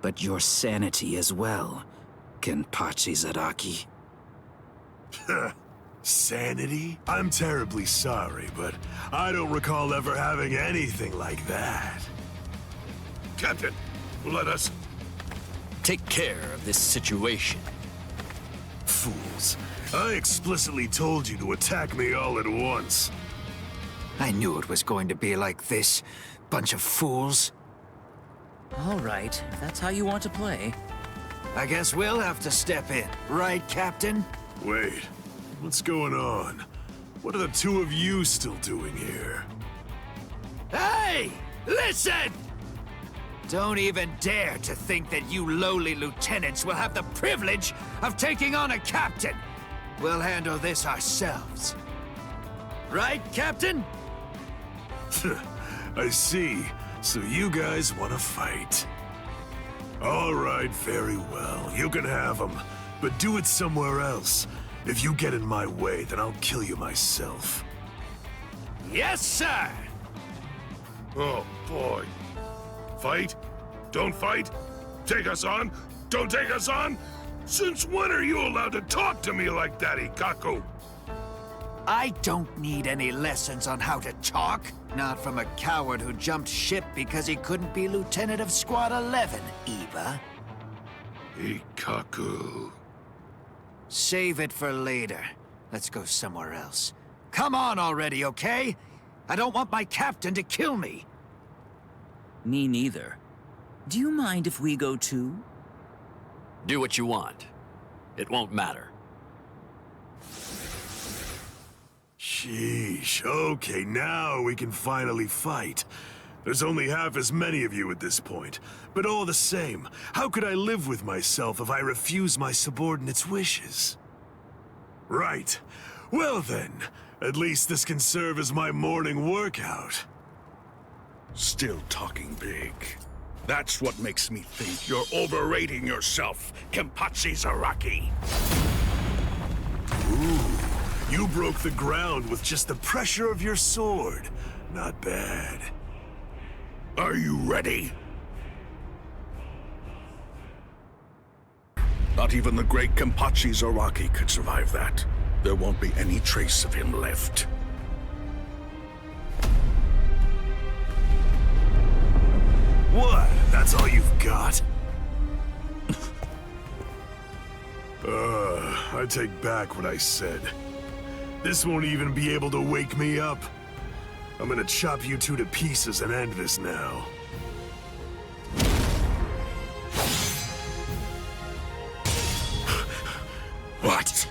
but your sanity as well, Kenpachi Zaraki. Sanity? I'm terribly sorry, but I don't recall ever having anything like that. Captain, let us take care of this situation. Fools. I explicitly told you to attack me all at once. I knew it was going to be like this. Bunch of fools. All right, if that's how you want to play. I guess we'll have to step in. Right, Captain? Wait. What's going on? What are the two of you still doing here? Hey! Listen! Don't even dare to think that you lowly lieutenants will have the privilege of taking on a captain. We'll handle this ourselves. Right, Captain? I see. So you guys want to fight. All right, very well. You can have them, but do it somewhere else. If you get in my way, then I'll kill you myself. Yes, sir! Oh, boy. Fight? Don't fight? Take us on? Don't take us on? Since when are you allowed to talk to me like that, Ikaku? I don't need any lessons on how to talk. Not from a coward who jumped ship because he couldn't be Lieutenant of Squad 11, Eva. Ikaku. Save it for later. Let's go somewhere else. Come on already, okay? I don't want my captain to kill me. Me neither. Do you mind if we go too? Do what you want. It won't matter. Sheesh. Okay, now we can finally fight. There's only half as many of you at this point. But all the same, how could I live with myself if I refuse my subordinates' wishes? Right. Well then, at least this can serve as my morning workout. Still talking big. That's what makes me think you're overrating yourself, Kenpachi Zaraki. Ooh, you broke the ground with just the pressure of your sword. Not bad. Are you ready? Not even the great Kenpachi Zaraki could survive that. There won't be any trace of him left. What? That's all you've got? I take back what I said. This won't even be able to wake me up. I'm gonna chop you two to pieces and end this now. What?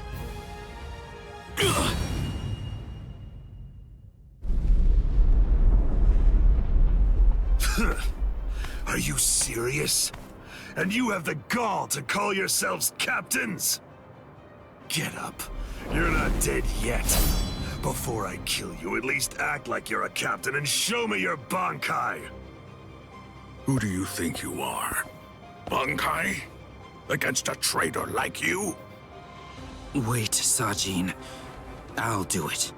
Are you serious? And you have the gall to call yourselves captains? Get up. You're not dead yet. Before I kill you, at least act like you're a captain and show me your Bankai! Who do you think you are? Bankai? Against a traitor like you? Wait, Sajin. I'll do it.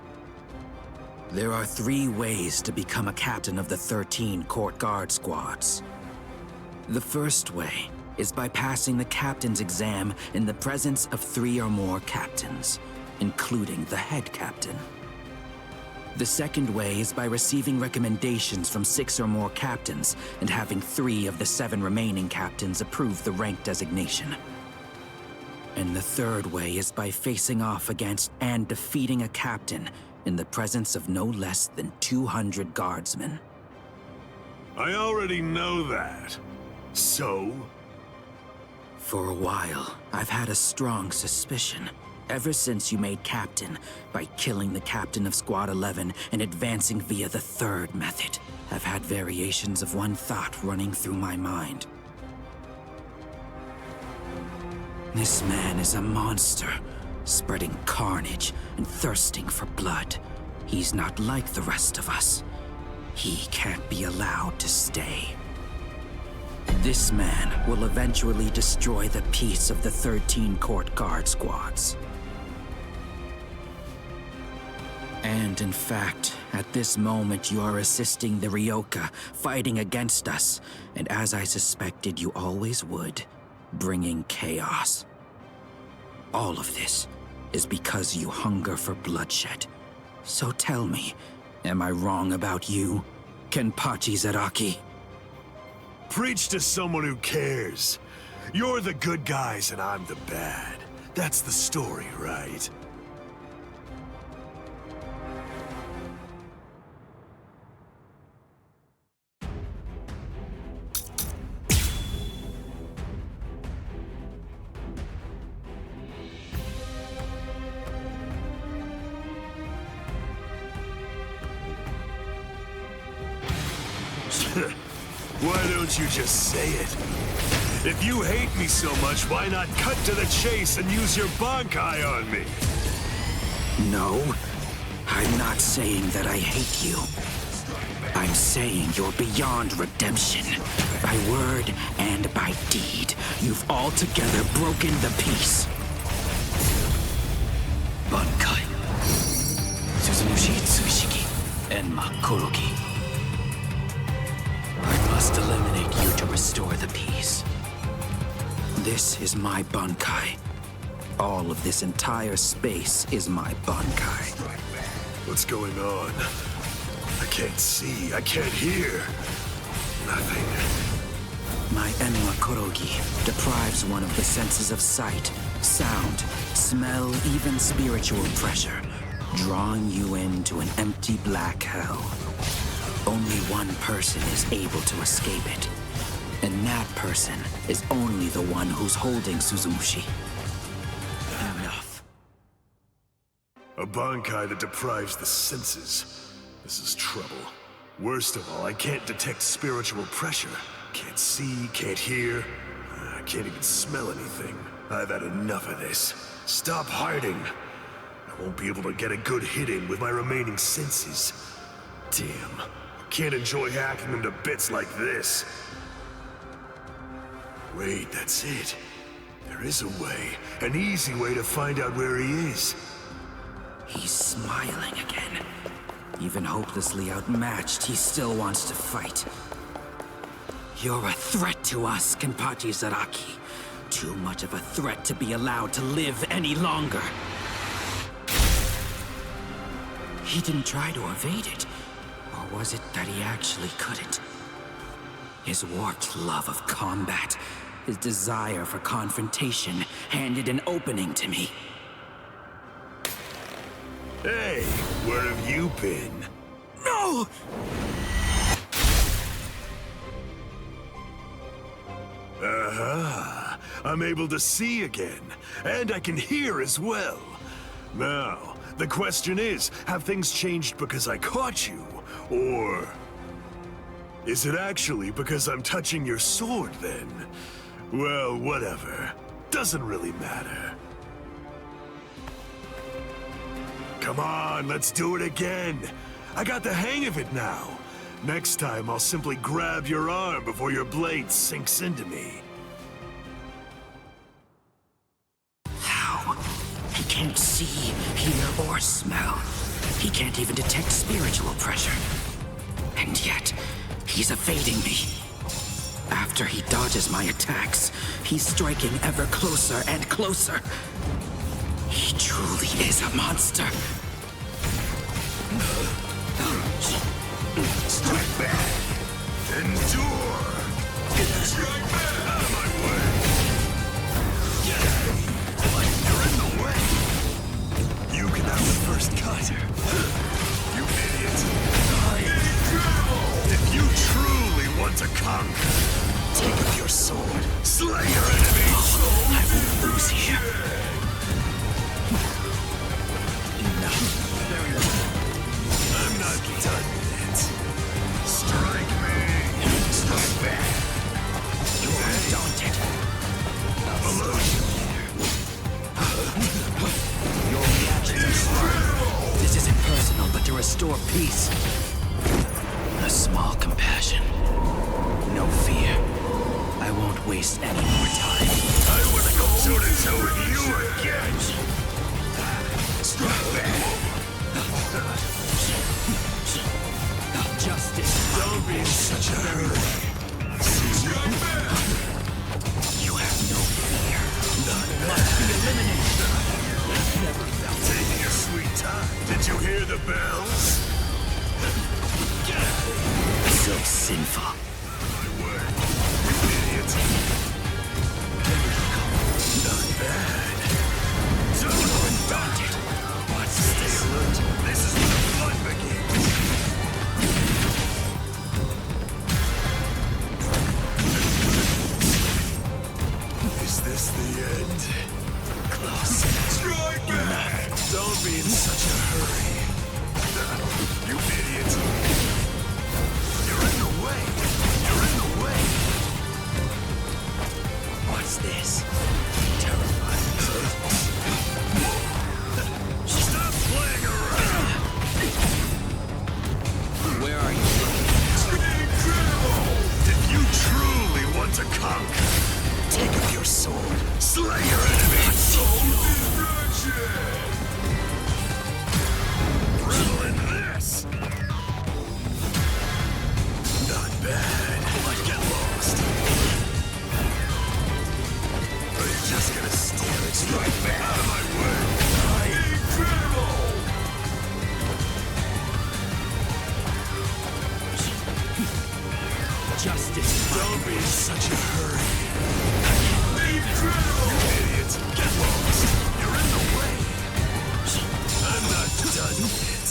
There are 3 ways to become a captain of the 13 Court Guard squads. The first way is by passing the captain's exam in the presence of 3 or more captains, including the head captain. The second way is by receiving recommendations from 6 or more captains and having 3 of the 7 remaining captains approve the rank designation. And the third way is by facing off against and defeating a captain in the presence of no less than 200 guardsmen. I already know that. So? For a while, I've had a strong suspicion. Ever since you made captain, by killing the captain of Squad 11 and advancing via the third method, I've had variations of one thought running through my mind. This man is a monster, spreading carnage and thirsting for blood. He's not like the rest of us. He can't be allowed to stay. This man will eventually destroy the peace of the 13 Court Guard squads. And in fact, at this moment you are assisting the Ryoka, fighting against us, and as I suspected you always would, bringing chaos. All of this is because you hunger for bloodshed. So tell me, am I wrong about you, Kenpachi Zaraki? Preach to someone who cares. You're the good guys and I'm the bad. That's the story, right? Why don't you just say it? If you hate me so much, why not cut to the chase and use your Bankai on me? No, I'm not saying that I hate you. I'm saying you're beyond redemption. By word and by deed, you've altogether broken the peace. Bankai. Suzumushi Tsushiki. Enma Korogi. I must eliminate you to restore the peace. This is my Bankai. All of this entire space is my Bankai. What's going on? I can't see, I can't hear. Nothing. My Enma Korogi deprives one of the senses of sight, sound, smell, even spiritual pressure, drawing you into an empty black hell. Only one person is able to escape it. And that person is only the one who's holding Suzumushi. Enough. A Bankai that deprives the senses. This is trouble. Worst of all, I can't detect spiritual pressure. Can't see, can't hear. I can't even smell anything. I've had enough of this. Stop hiding. I won't be able to get a good hit in with my remaining senses. Damn. I can't enjoy hacking them to bits like this. Wait, that's it. There is a way. An easy way to find out where he is. He's smiling again. Even hopelessly outmatched, he still wants to fight. You're a threat to us, Kenpachi Zaraki. Too much of a threat to be allowed to live any longer. He didn't try to evade it. Or was it that he actually couldn't? His warped love of combat, his desire for confrontation, handed an opening to me. Hey, where have you been? No! Aha! I'm able to see again, and I can hear as well. Now, the question is, have things changed because I caught you? Or is it actually because I'm touching your sword, then? Well, whatever. Doesn't really matter. Come on, let's do it again. I got the hang of it now. Next time, I'll simply grab your arm before your blade sinks into me. How? He can't see, hear, or smell. He can't even detect spiritual pressure. And yet, he's evading me. After he dodges my attacks, he's striking ever closer and closer. He truly is a monster. Strike back. Endure. Strike back. Out of my way. You're in the way. You can have the first cut. You idiot. If you truly want to conquer, take up your sword. Slay your enemies. I won't lose here. Enough. I'm not done yet. Strike me. Strike back. You're undaunted. Illusion. Your reactions are slow. This isn't personal, but to restore peace. A small compassion. No fear. I won't waste any more time. I want to go toe-to-toe with you again. Strike back. Justice. Don't be in such a hurry. You have no fear. None must be eliminated. Never Don't be in such a hurry. You idiot. You're in the way. You're in the way. What's this? Terrifying. Stop playing around. Where are you? Incredible! If you truly want to conquer, take up your sword, slay your enemies. Soul destruction! Revel in this! Not bad. Let's get lost. Are you just gonna stare at strike back? Out of my way! Incredible! Justice. Don't be in such a hurry. Incredible! You idiot! Get lost! You're in the way! I'm not done yet.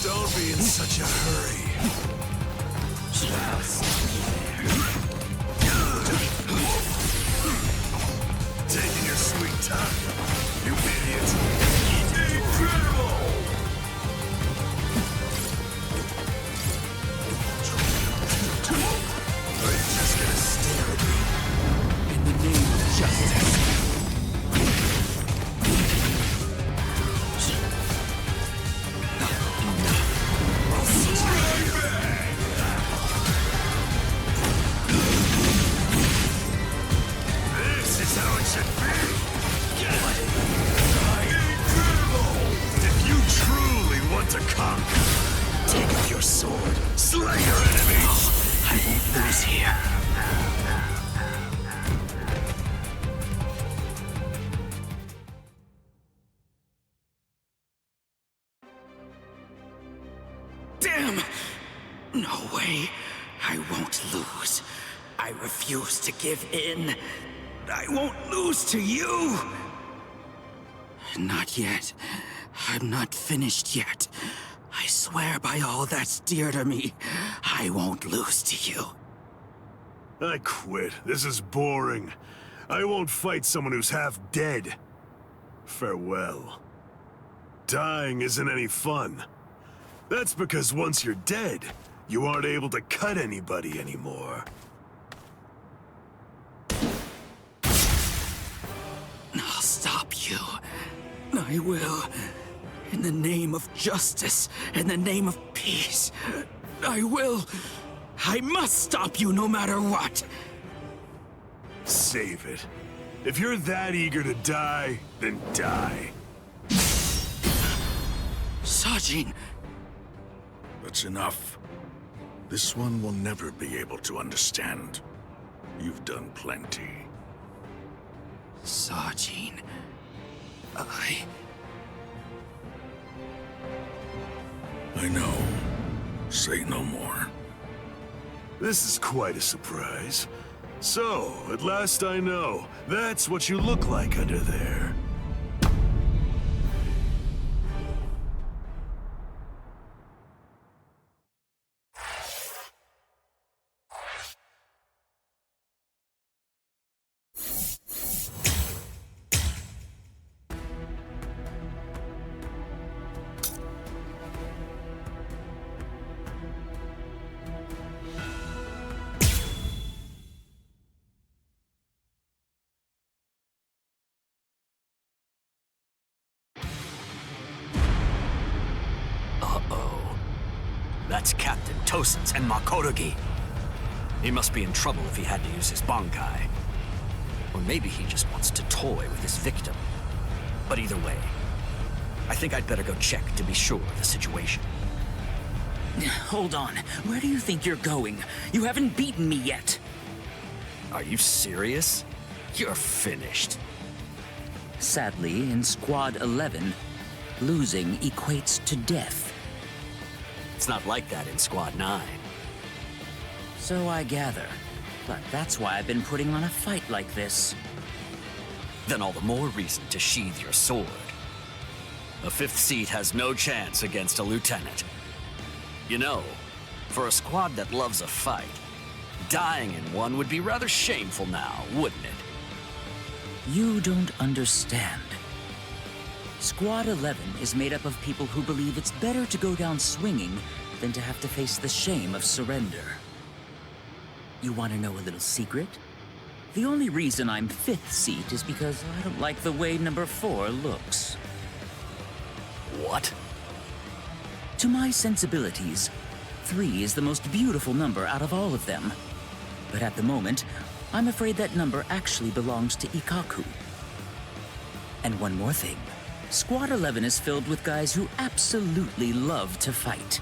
Don't be in such a hurry. Taking your sweet time, you idiot! Incredible! Are you just gonna stare at me? In the name of justice. This is how it should be! Incredible! If you truly want to conquer, take up your sword, slay your enemies! I won't lose here. Damn! No way. I won't lose. I refuse to give in. I won't lose to you! Not yet. I'm not finished yet. I swear by all that's dear to me, I won't lose to you. I quit. This is boring. I won't fight someone who's half dead. Farewell. Dying isn't any fun. That's because once you're dead, you aren't able to cut anybody anymore. I'll stop you. I will. In the name of justice, in the name of peace, I will. I must stop you no matter what. Save it. If you're that eager to die, then die. Sajin! That's enough. This one will never be able to understand. You've done plenty. Sajin, I know. Say no more. This is quite a surprise. So, at last I know, that's what you look like under there. That's Captain Tosens and Makotogi. He must be in trouble if he had to use his Bankai. Or maybe he just wants to toy with his victim. But either way, I think I'd better go check to be sure of the situation. Hold on. Where do you think you're going? You haven't beaten me yet. Are you serious? You're finished. Sadly, in Squad 11, losing equates to death. It's not like that in Squad 9. So I gather. But that's why I've been putting on a fight like this. Then all the more reason to sheathe your sword. A 5th seat has no chance against a lieutenant. You know, for a squad that loves a fight, dying in one would be rather shameful now, wouldn't it? You don't understand. Squad 11 is made up of people who believe it's better to go down swinging than to have to face the shame of surrender. You want to know a little secret? The only reason I'm 5th seat is because I don't like the way number 4 looks. What? To my sensibilities, 3 is the most beautiful number out of all of them. But at the moment, I'm afraid that number actually belongs to Ikaku. And one more thing. Squad 11 is filled with guys who absolutely love to fight.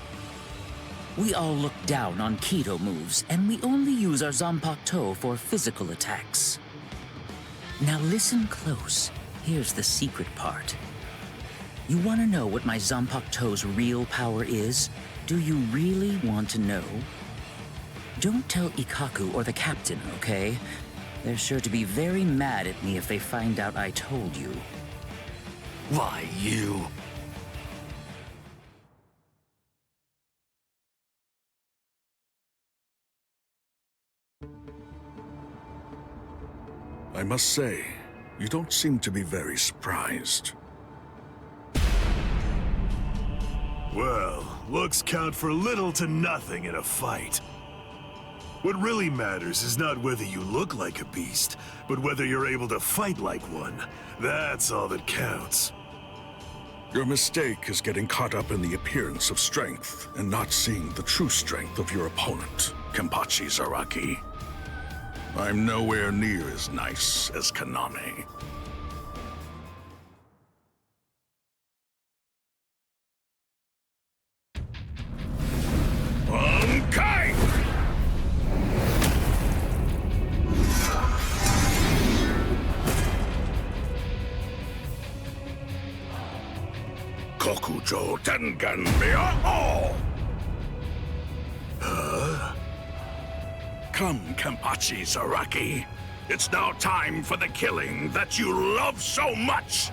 We all look down on Kido moves, and we only use our Zanpakuto for physical attacks. Now listen close. Here's the secret part. You want to know what my Zanpakuto's real power is? Do you really want to know? Don't tell Ikaku or the captain, okay? They're sure to be very mad at me if they find out I told you. Why, you... I must say, you don't seem to be very surprised. Well, looks count for little to nothing in a fight. What really matters is not whether you look like a beast, but whether you're able to fight like one. That's all that counts. Your mistake is getting caught up in the appearance of strength and not seeing the true strength of your opponent, Kenpachi Zaraki. I'm nowhere near as nice as Kaname. Bankai! Kokujo Tengen Mia-O! Come, Kenpachi Zaraki. It's now time for the killing that you love so much!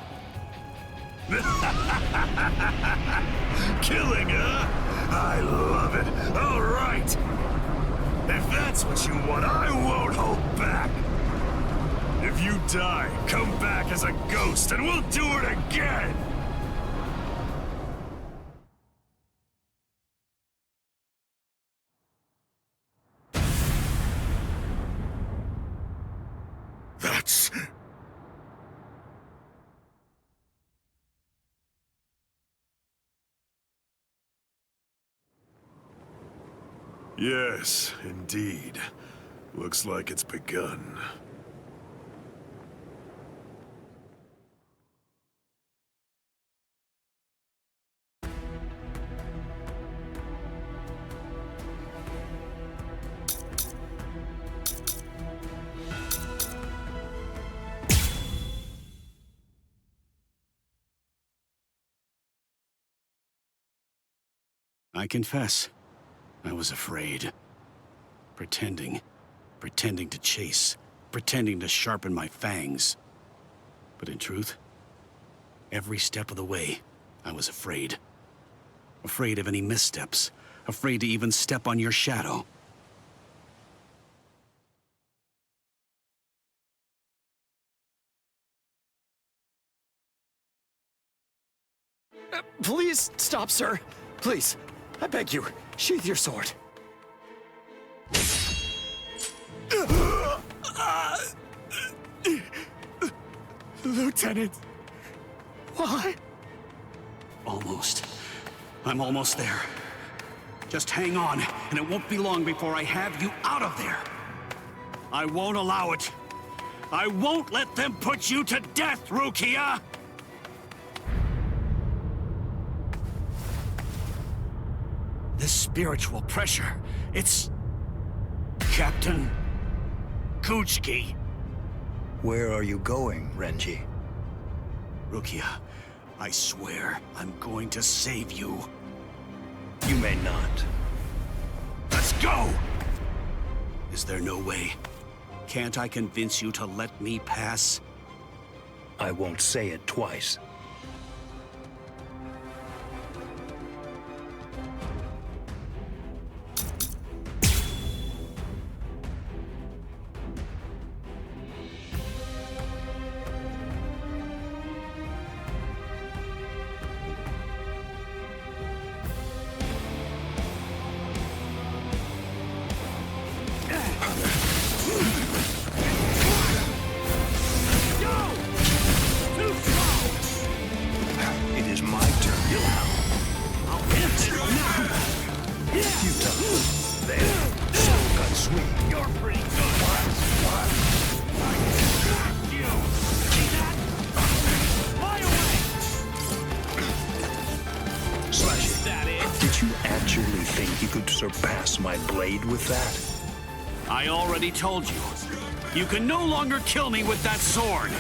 Killing, huh? I love it. All right. If that's what you want, I won't hold back. If you die, come back as a ghost and we'll do it again! That's... Yes, indeed. Looks like it's begun. I confess, I was afraid. Pretending to chase, pretending to sharpen my fangs. But in truth, every step of the way, I was afraid. Afraid of any missteps, afraid to even step on your shadow. Please stop, sir. Please, I beg you, sheath your sword. Lieutenant, why? Almost. I'm almost there. Just hang on, and it won't be long before I have you out of there. I won't allow it. I won't let them put you to death, Rukia! This spiritual pressure, it's... Captain Kuchiki. Where are you going, Renji? Rukia, I swear I'm going to save you. You may not. Let's go! Is there no way? Can't I convince you to let me pass? I won't say it twice. pretty good. You. See that? Fly away! Slash Is that it? Did you actually think you could surpass my blade with that? I already told you. You can no longer kill me with that sword.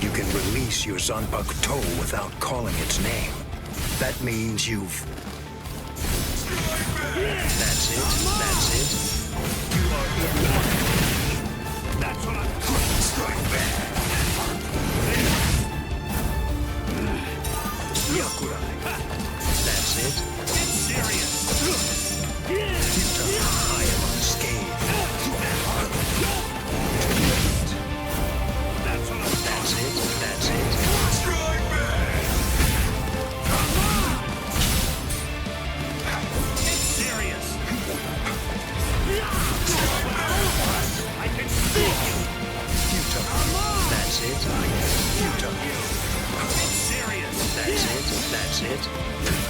You can release your Zanpakuto without calling its name. That means you've... That's it. That's it. You are in line. That's what I'm talking. Strike back. Yakurai. That's it. Get serious. Yuta, I am unscathed. That's what I'm talking. That's it. That's it. Strike back. Come on. Get serious. I can see you. Yuta. That's it. Yuta. Get serious. That's it. That's it.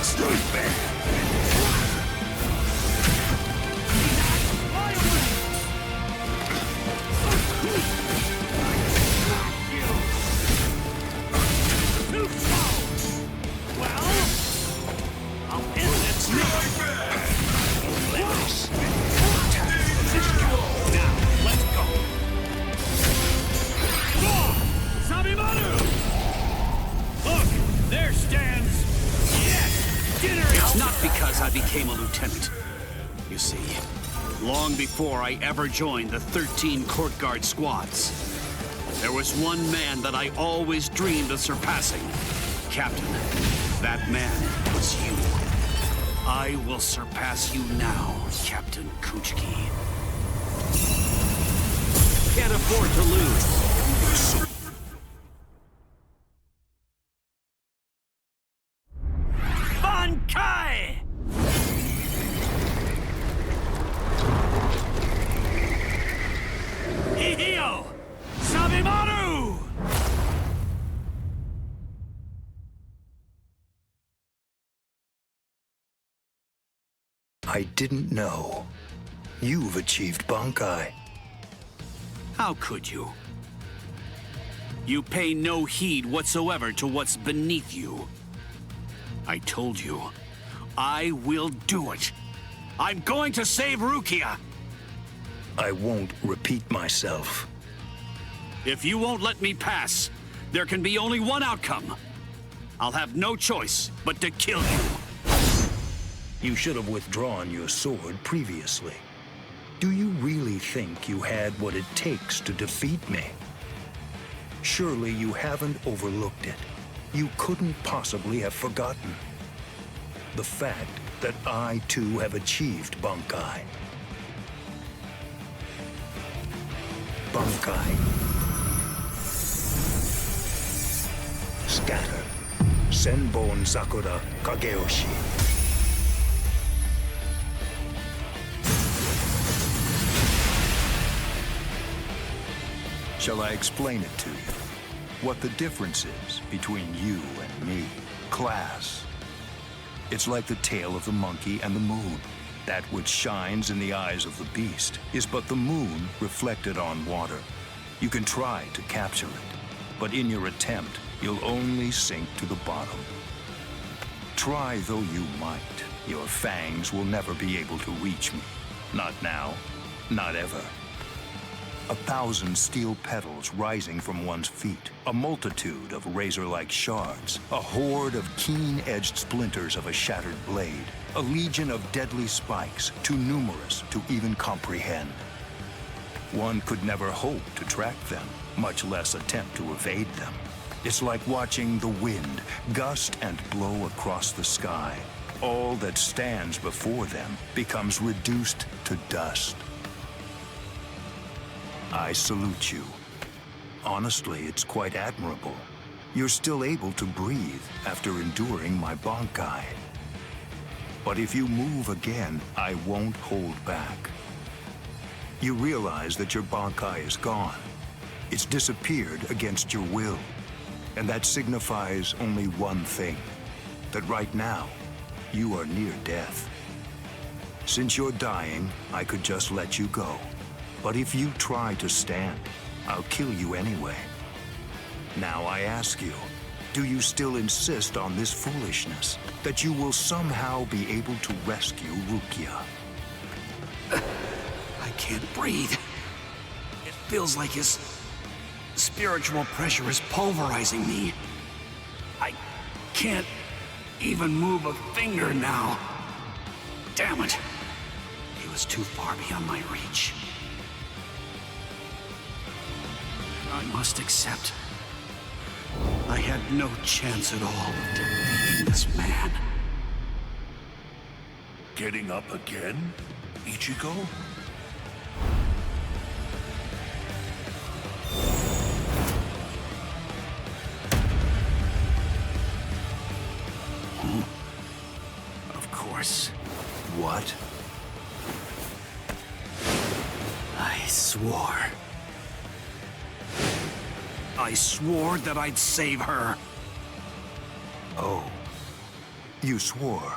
Strike back. It's not because I became a lieutenant. You see, long before I ever joined the 13 court guard squads, there was one man that I always dreamed of surpassing. Captain, that man was you. I will surpass you now, Captain Kuchiki. Can't afford to lose. Bankai! Hihio! Sabimaru! I didn't know. You've achieved Bankai. How could you? You pay no heed whatsoever to what's beneath you. I told you, I will do it. I'm going to save Rukia. I won't repeat myself. If you won't let me pass, there can be only one outcome. I'll have no choice but to kill you. You should have withdrawn your sword previously. Do you really think you had what it takes to defeat me? Surely you haven't overlooked it. You couldn't possibly have forgotten the fact that I, too, have achieved Bankai. Bankai. Scatter. Senbon Sakura Kageyoshi. Shall I explain it to you? What the difference is between you and me? Class. It's like the tail of the monkey and the moon. That which shines in the eyes of the beast is but the moon reflected on water. You can try to capture it, but in your attempt, you'll only sink to the bottom. Try though you might, your fangs will never be able to reach me. Not now, not ever. 1,000 steel petals rising from one's feet, a multitude of razor-like shards, a horde of keen-edged splinters of a shattered blade, a legion of deadly spikes, too numerous to even comprehend. One could never hope to track them, much less attempt to evade them. It's like watching the wind gust and blow across the sky. All that stands before them becomes reduced to dust. I salute you. Honestly, it's quite admirable. You're still able to breathe after enduring my Bankai. But if you move again, I won't hold back. You realize that your Bankai is gone. It's disappeared against your will. And that signifies only one thing, that right now, you are near death. Since you're dying, I could just let you go. But if you try to stand, I'll kill you anyway. Now I ask you, do you still insist on this foolishness? That you will somehow be able to rescue Rukia? I can't breathe. It feels like his spiritual pressure is pulverizing me. I can't even move a finger now. Damn it. He was too far beyond my reach. I must accept. I had no chance at all of defeating this man. Getting up again, Ichigo? Of course. What? I swore. I swore that I'd save her. Oh. You swore?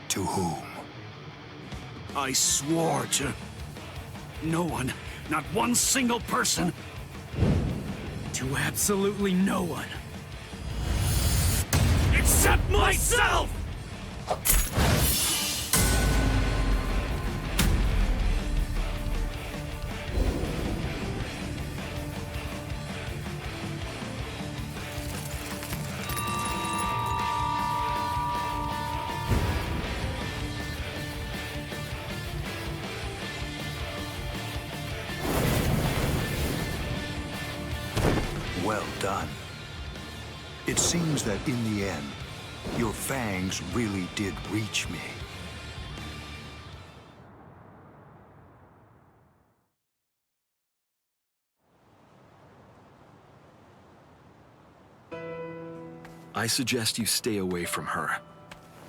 To whom? I swore to no one, not one single person. To absolutely no one. Except myself! Well done. It seems that in the end, your fangs really did reach me. I suggest you stay away from her.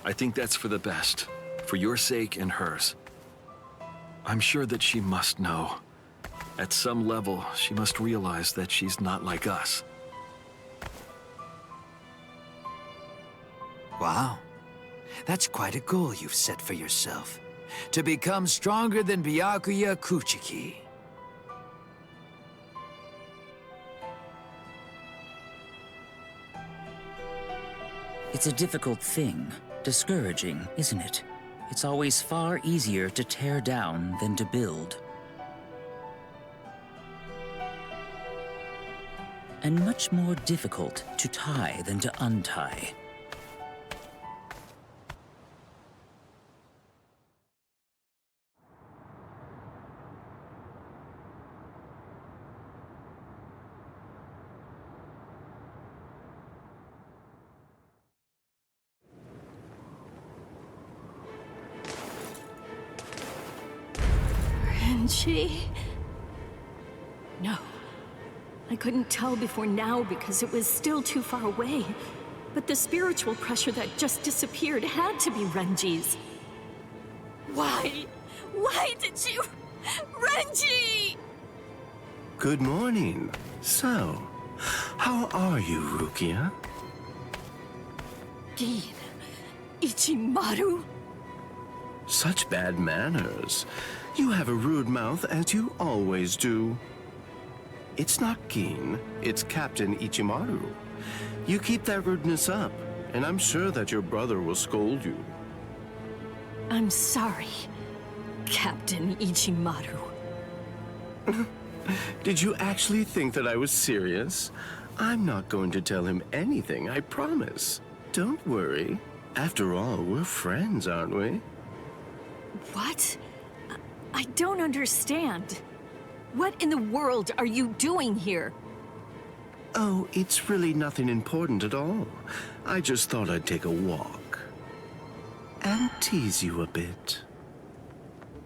I think that's for the best, for your sake and hers. I'm sure that she must know. At some level, she must realize that she's not like us. Wow. That's quite a goal you've set for yourself. To become stronger than Byakuya Kuchiki. It's a difficult thing. Discouraging, isn't it? It's always far easier to tear down than to build. And much more difficult to tie than to untie. Renji? No. I couldn't tell before now because it was still too far away. But the spiritual pressure that just disappeared had to be Renji's. Why? Why did you... Renji! Good morning. So, how are you, Rukia? Gin. Ichimaru? Such bad manners. You have a rude mouth, as you always do. It's not Gin, it's Captain Ichimaru. You keep that rudeness up, and I'm sure that your brother will scold you. I'm sorry, Captain Ichimaru. Did you actually think that I was serious? I'm not going to tell him anything, I promise. Don't worry. After all, we're friends, aren't we? What? I don't understand. What in the world are you doing here? Oh, it's really nothing important at all. I just thought I'd take a walk. And tease you a bit.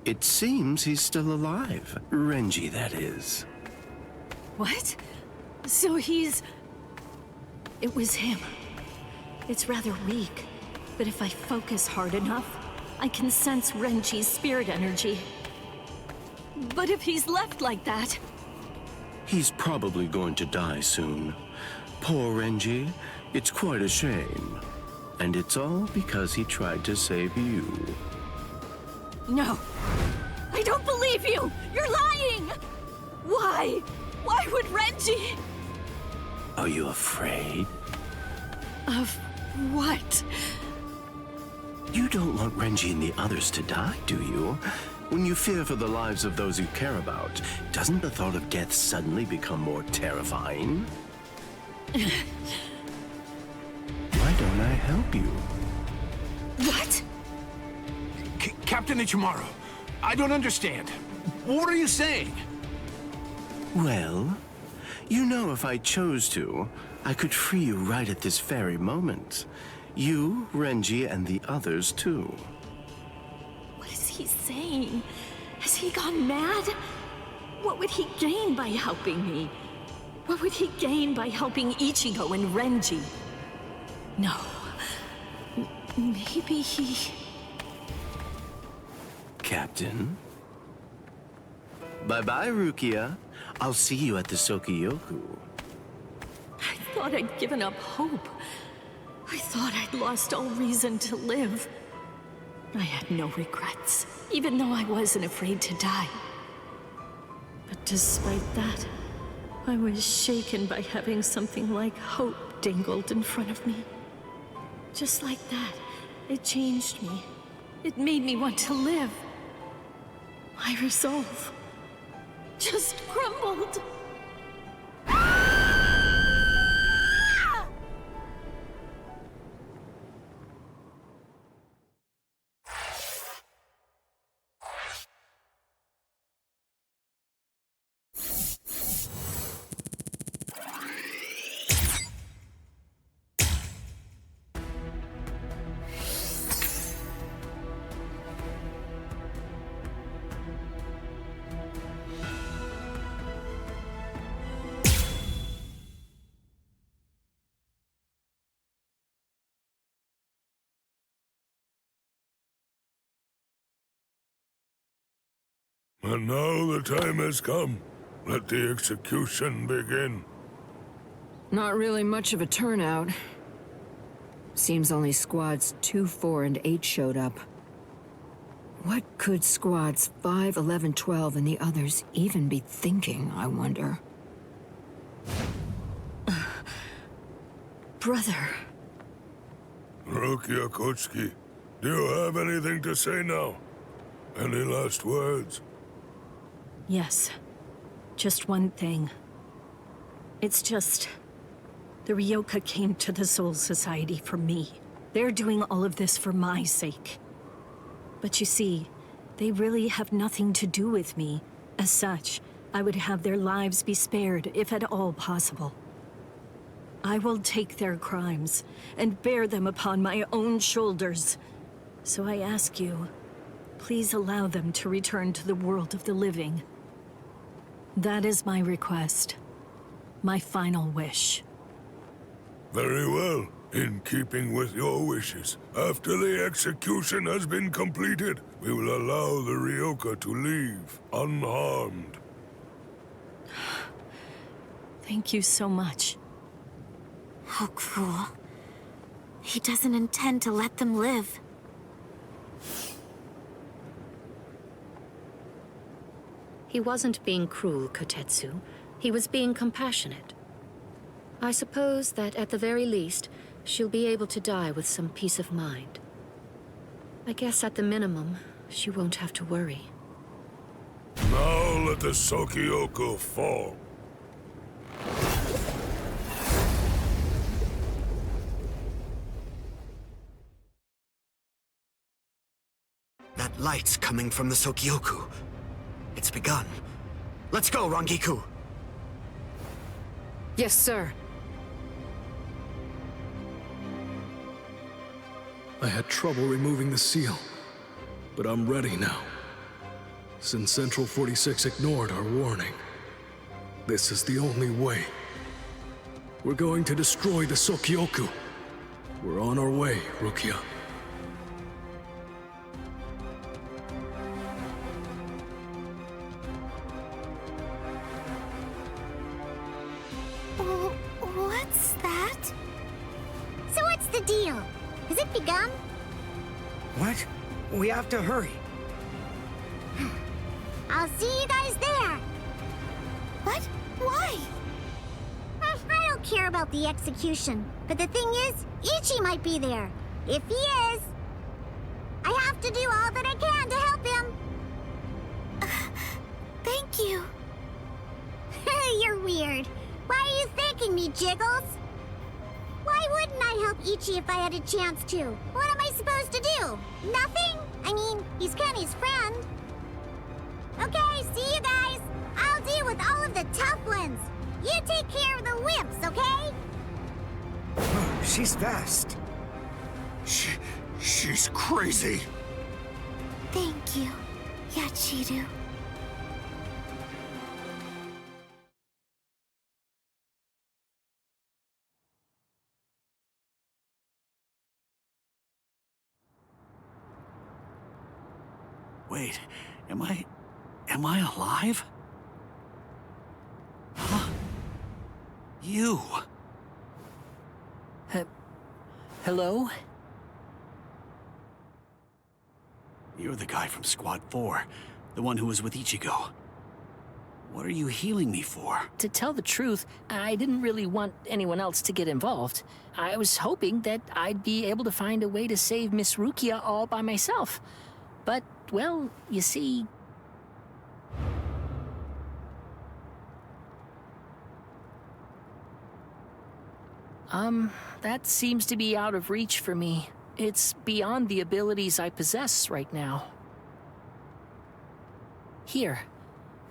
It seems he's still alive. Renji, that is. What? So he's... It was him. It's rather weak, but if I focus hard enough, I can sense Renji's spirit energy. But if he's left like that... He's probably going to die soon. Poor Renji. It's quite a shame. And it's all because he tried to save you. No. I I don't believe you! You're lying! Why? Why would Renji? Are you afraid? Of what? You don't want Renji and the others to die, do you? When you fear for the lives of those you care about, doesn't the thought of death suddenly become more terrifying? Why don't I help you? What? Captain Ichimaru, I don't understand. What are you saying? Well, you know if I chose to, I could free you right at this very moment. You, Renji, and the others too. What is he saying? Has he gone mad? What would he gain by helping me? What would he gain by helping Ichigo and Renji? No. Maybe he... Captain? Bye-bye, Rukia. I'll see you at the Sokyoku. I thought I'd given up hope. I thought I'd lost all reason to live. I had no regrets, even though I wasn't afraid to die. But despite that, I was shaken by having something like hope dangled in front of me. Just like that, it changed me. It made me want to live. My resolve just crumbled. And now the time has come. Let the execution begin. Not really much of a turnout. Seems only squads 2, 4, and 8 showed up. What could squads 5, 11, 12, and the others even be thinking, I wonder? Brother. Rukia Kotsuki, do you have anything to say now? Any last words? Yes. Just one thing. It's just... the Ryoka came to the Soul Society for me. They're doing all of this for my sake. But you see, they really have nothing to do with me. As such, I would have their lives be spared, if at all possible. I will take their crimes and bear them upon my own shoulders. So I ask you, please allow them to return to the world of the living. That is my request. My final wish. Very well. In keeping with your wishes, after the execution has been completed, we will allow the Ryoka to leave, unharmed. Thank you so much. How cruel. He doesn't intend to let them live. He wasn't being cruel, Kotetsu. He was being compassionate. I suppose that at the very least, she'll be able to die with some peace of mind. I guess at the minimum, she won't have to worry. Now let the Sokyoku fall. That light's coming from the Sokyoku. It's begun. Let's go, Rangiku! Yes, sir. I had trouble removing the seal, but I'm ready now. Since Central 46 ignored our warning, this is the only way. We're going to destroy the Sokyoku. We're on our way, Rukia. What's that? So what's the deal? Has it begun? What? We have to hurry. I'll see you guys there. What? Why? I don't care about the execution, but the thing is, Ichi might be there. If he is, I have to do all that I can to help him. Thank you. You're weird. Why are you thanking me, Jiggles? Why wouldn't I help Ichi if I had a chance to? What am I supposed to do? Nothing? I mean, he's Kenny's friend. Okay, see you guys. I'll deal with all of the tough ones. You take care of the wimps, okay? Oh, she's fast. She's crazy. Thank you, Yachiru. Wait, am I alive? Huh? You! Hello? You're the guy from Squad 4, the one who was with Ichigo. What are you healing me for? To tell the truth, I didn't really want anyone else to get involved. I was hoping that I'd be able to find a way to save Miss Rukia all by myself. But, well, you see... that seems to be out of reach for me. It's beyond the abilities I possess right now. Here,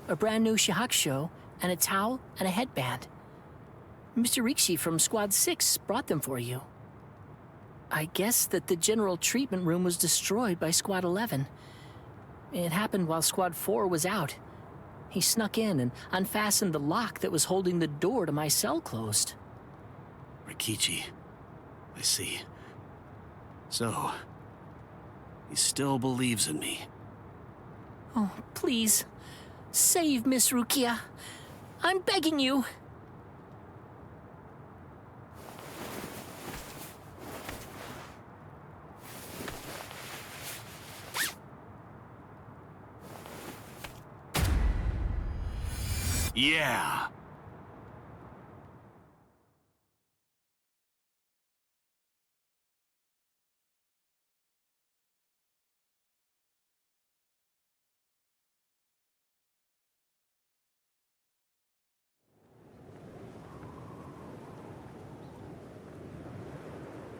a brand new shihakusho, and a towel, and a headband. Mr. Rikshi from Squad 6 brought them for you. I guess that the general treatment room was destroyed by Squad 11. It happened while Squad 4 was out. He snuck in and unfastened the lock that was holding the door to my cell closed. Rikichi. I see. So, he still believes in me. Oh, please. Save Miss Rukia. I'm begging you. Yeah.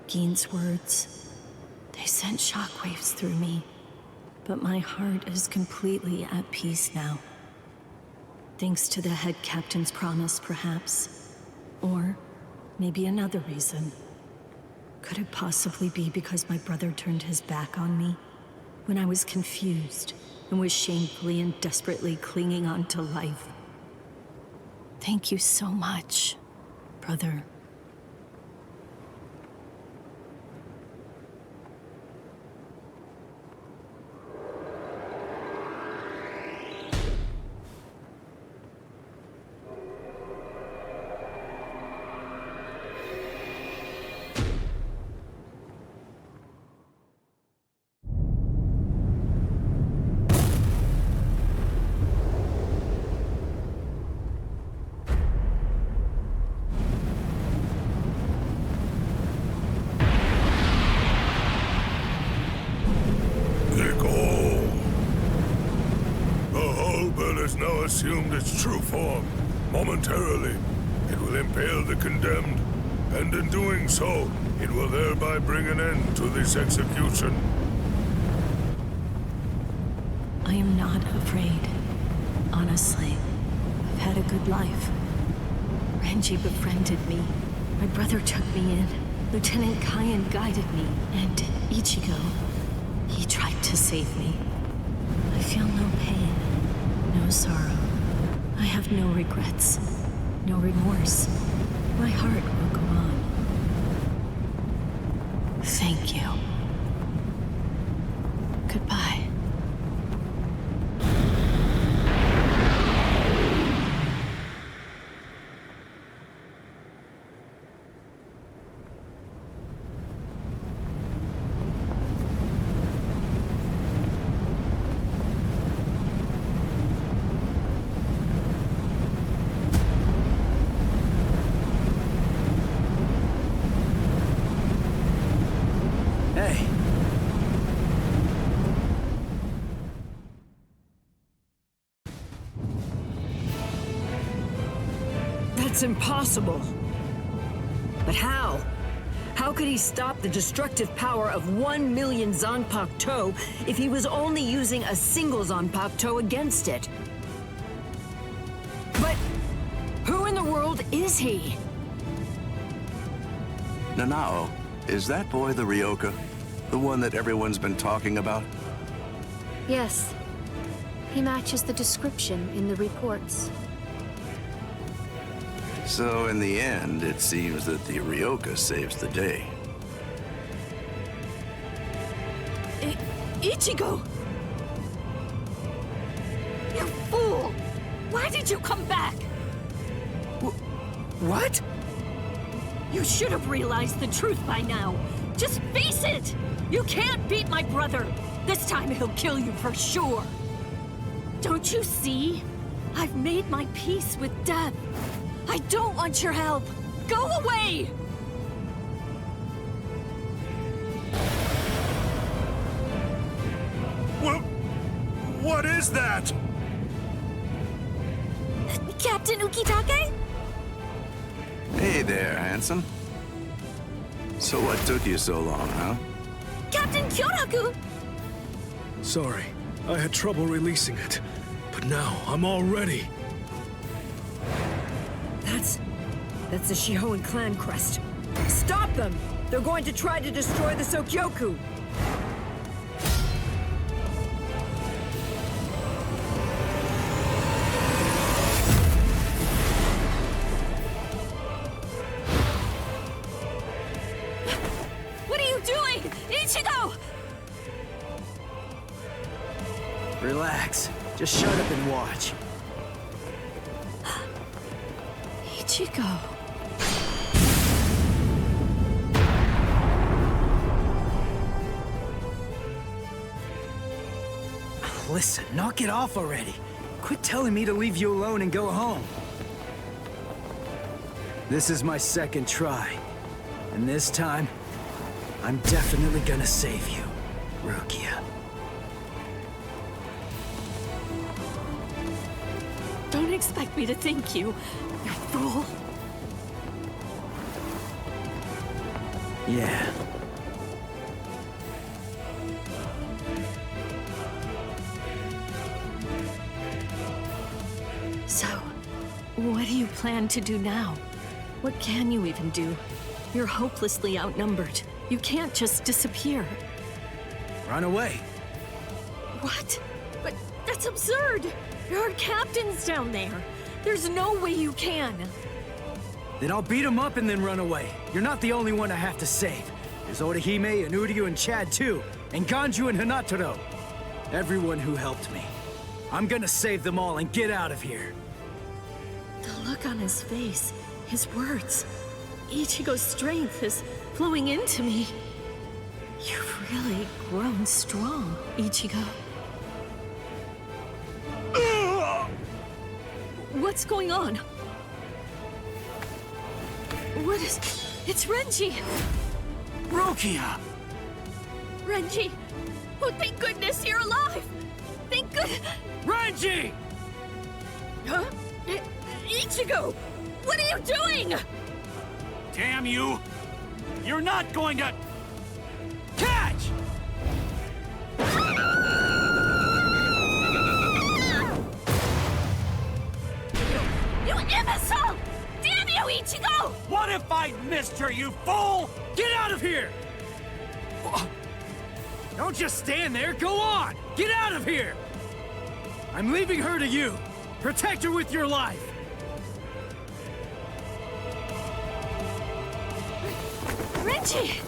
Gein's words, they sent shockwaves through me, but my heart is completely at peace now. Thanks to the head captain's promise, perhaps. Or maybe another reason. Could it possibly be because my brother turned his back on me when I was confused and was shamefully and desperately clinging on to life? Thank you so much, brother. Now assumed its true form. Momentarily, it will impale the condemned, and in doing so, it will thereby bring an end to this execution. I am not afraid. Honestly, I've had a good life. Renji befriended me. My brother took me in. Lieutenant Kyan guided me. And Ichigo, he tried to save me. I feel no pain. No sorrow. I have no regrets. No remorse. My heart will go on. Thank you. Goodbye. That's impossible. But how? How could he stop the destructive power of 1 million Zanpakuto if he was only using a single Zanpakuto against it? But who in the world is he? Nanao, is that boy the Ryoka? The one that everyone's been talking about? Yes. He matches the description in the reports. So in the end, it seems that the Ryoka saves the day. Ichigo! You fool! Why did you come back? What? You should have realized the truth by now. Just face it! You can't beat my brother! This time he'll kill you for sure! Don't you see? I've made my peace with death. I don't want your help! Go away! What is that? Captain Ukitake? Hey there, handsome. So what took you so long, huh? Captain Kyoraku! Sorry, I had trouble releasing it. But now, I'm all ready. That's the Shihoan clan crest. Stop them! They're going to try to destroy the Sokyoku! What are you doing? Ichigo! Relax. Just shut up and watch. Ichigo. Listen, knock it off already. Quit telling me to leave you alone and go home. This is my second try. And this time, I'm definitely gonna save you, Rukia. Don't expect me to thank you, you fool. Yeah. So, what do you plan to do now? What can you even do? You're hopelessly outnumbered. You can't just disappear. Run away. What? But that's absurd! There are captains down there. There's no way you can. Then I'll beat him up and then run away. You're not the only one I have to save. There's Orihime and Uryu and Chad too, and Ganju and Hinataro. Everyone who helped me. I'm gonna save them all and get out of here. The look on his face, his words. Ichigo's strength is flowing into me. You've really grown strong, Ichigo. What's going on? What is... It's Renji! Rukia! Renji! Oh, thank goodness you're alive! Thank good... Renji! Huh? Ichigo! What are you doing? Damn you! You're not going to... Catch! You imbecile! Damn you, Ichigo! What if I missed her, you fool? Get out of here! Don't just stand there, go on! Get out of here! I'm leaving her to you. Protect her with your life. Renji!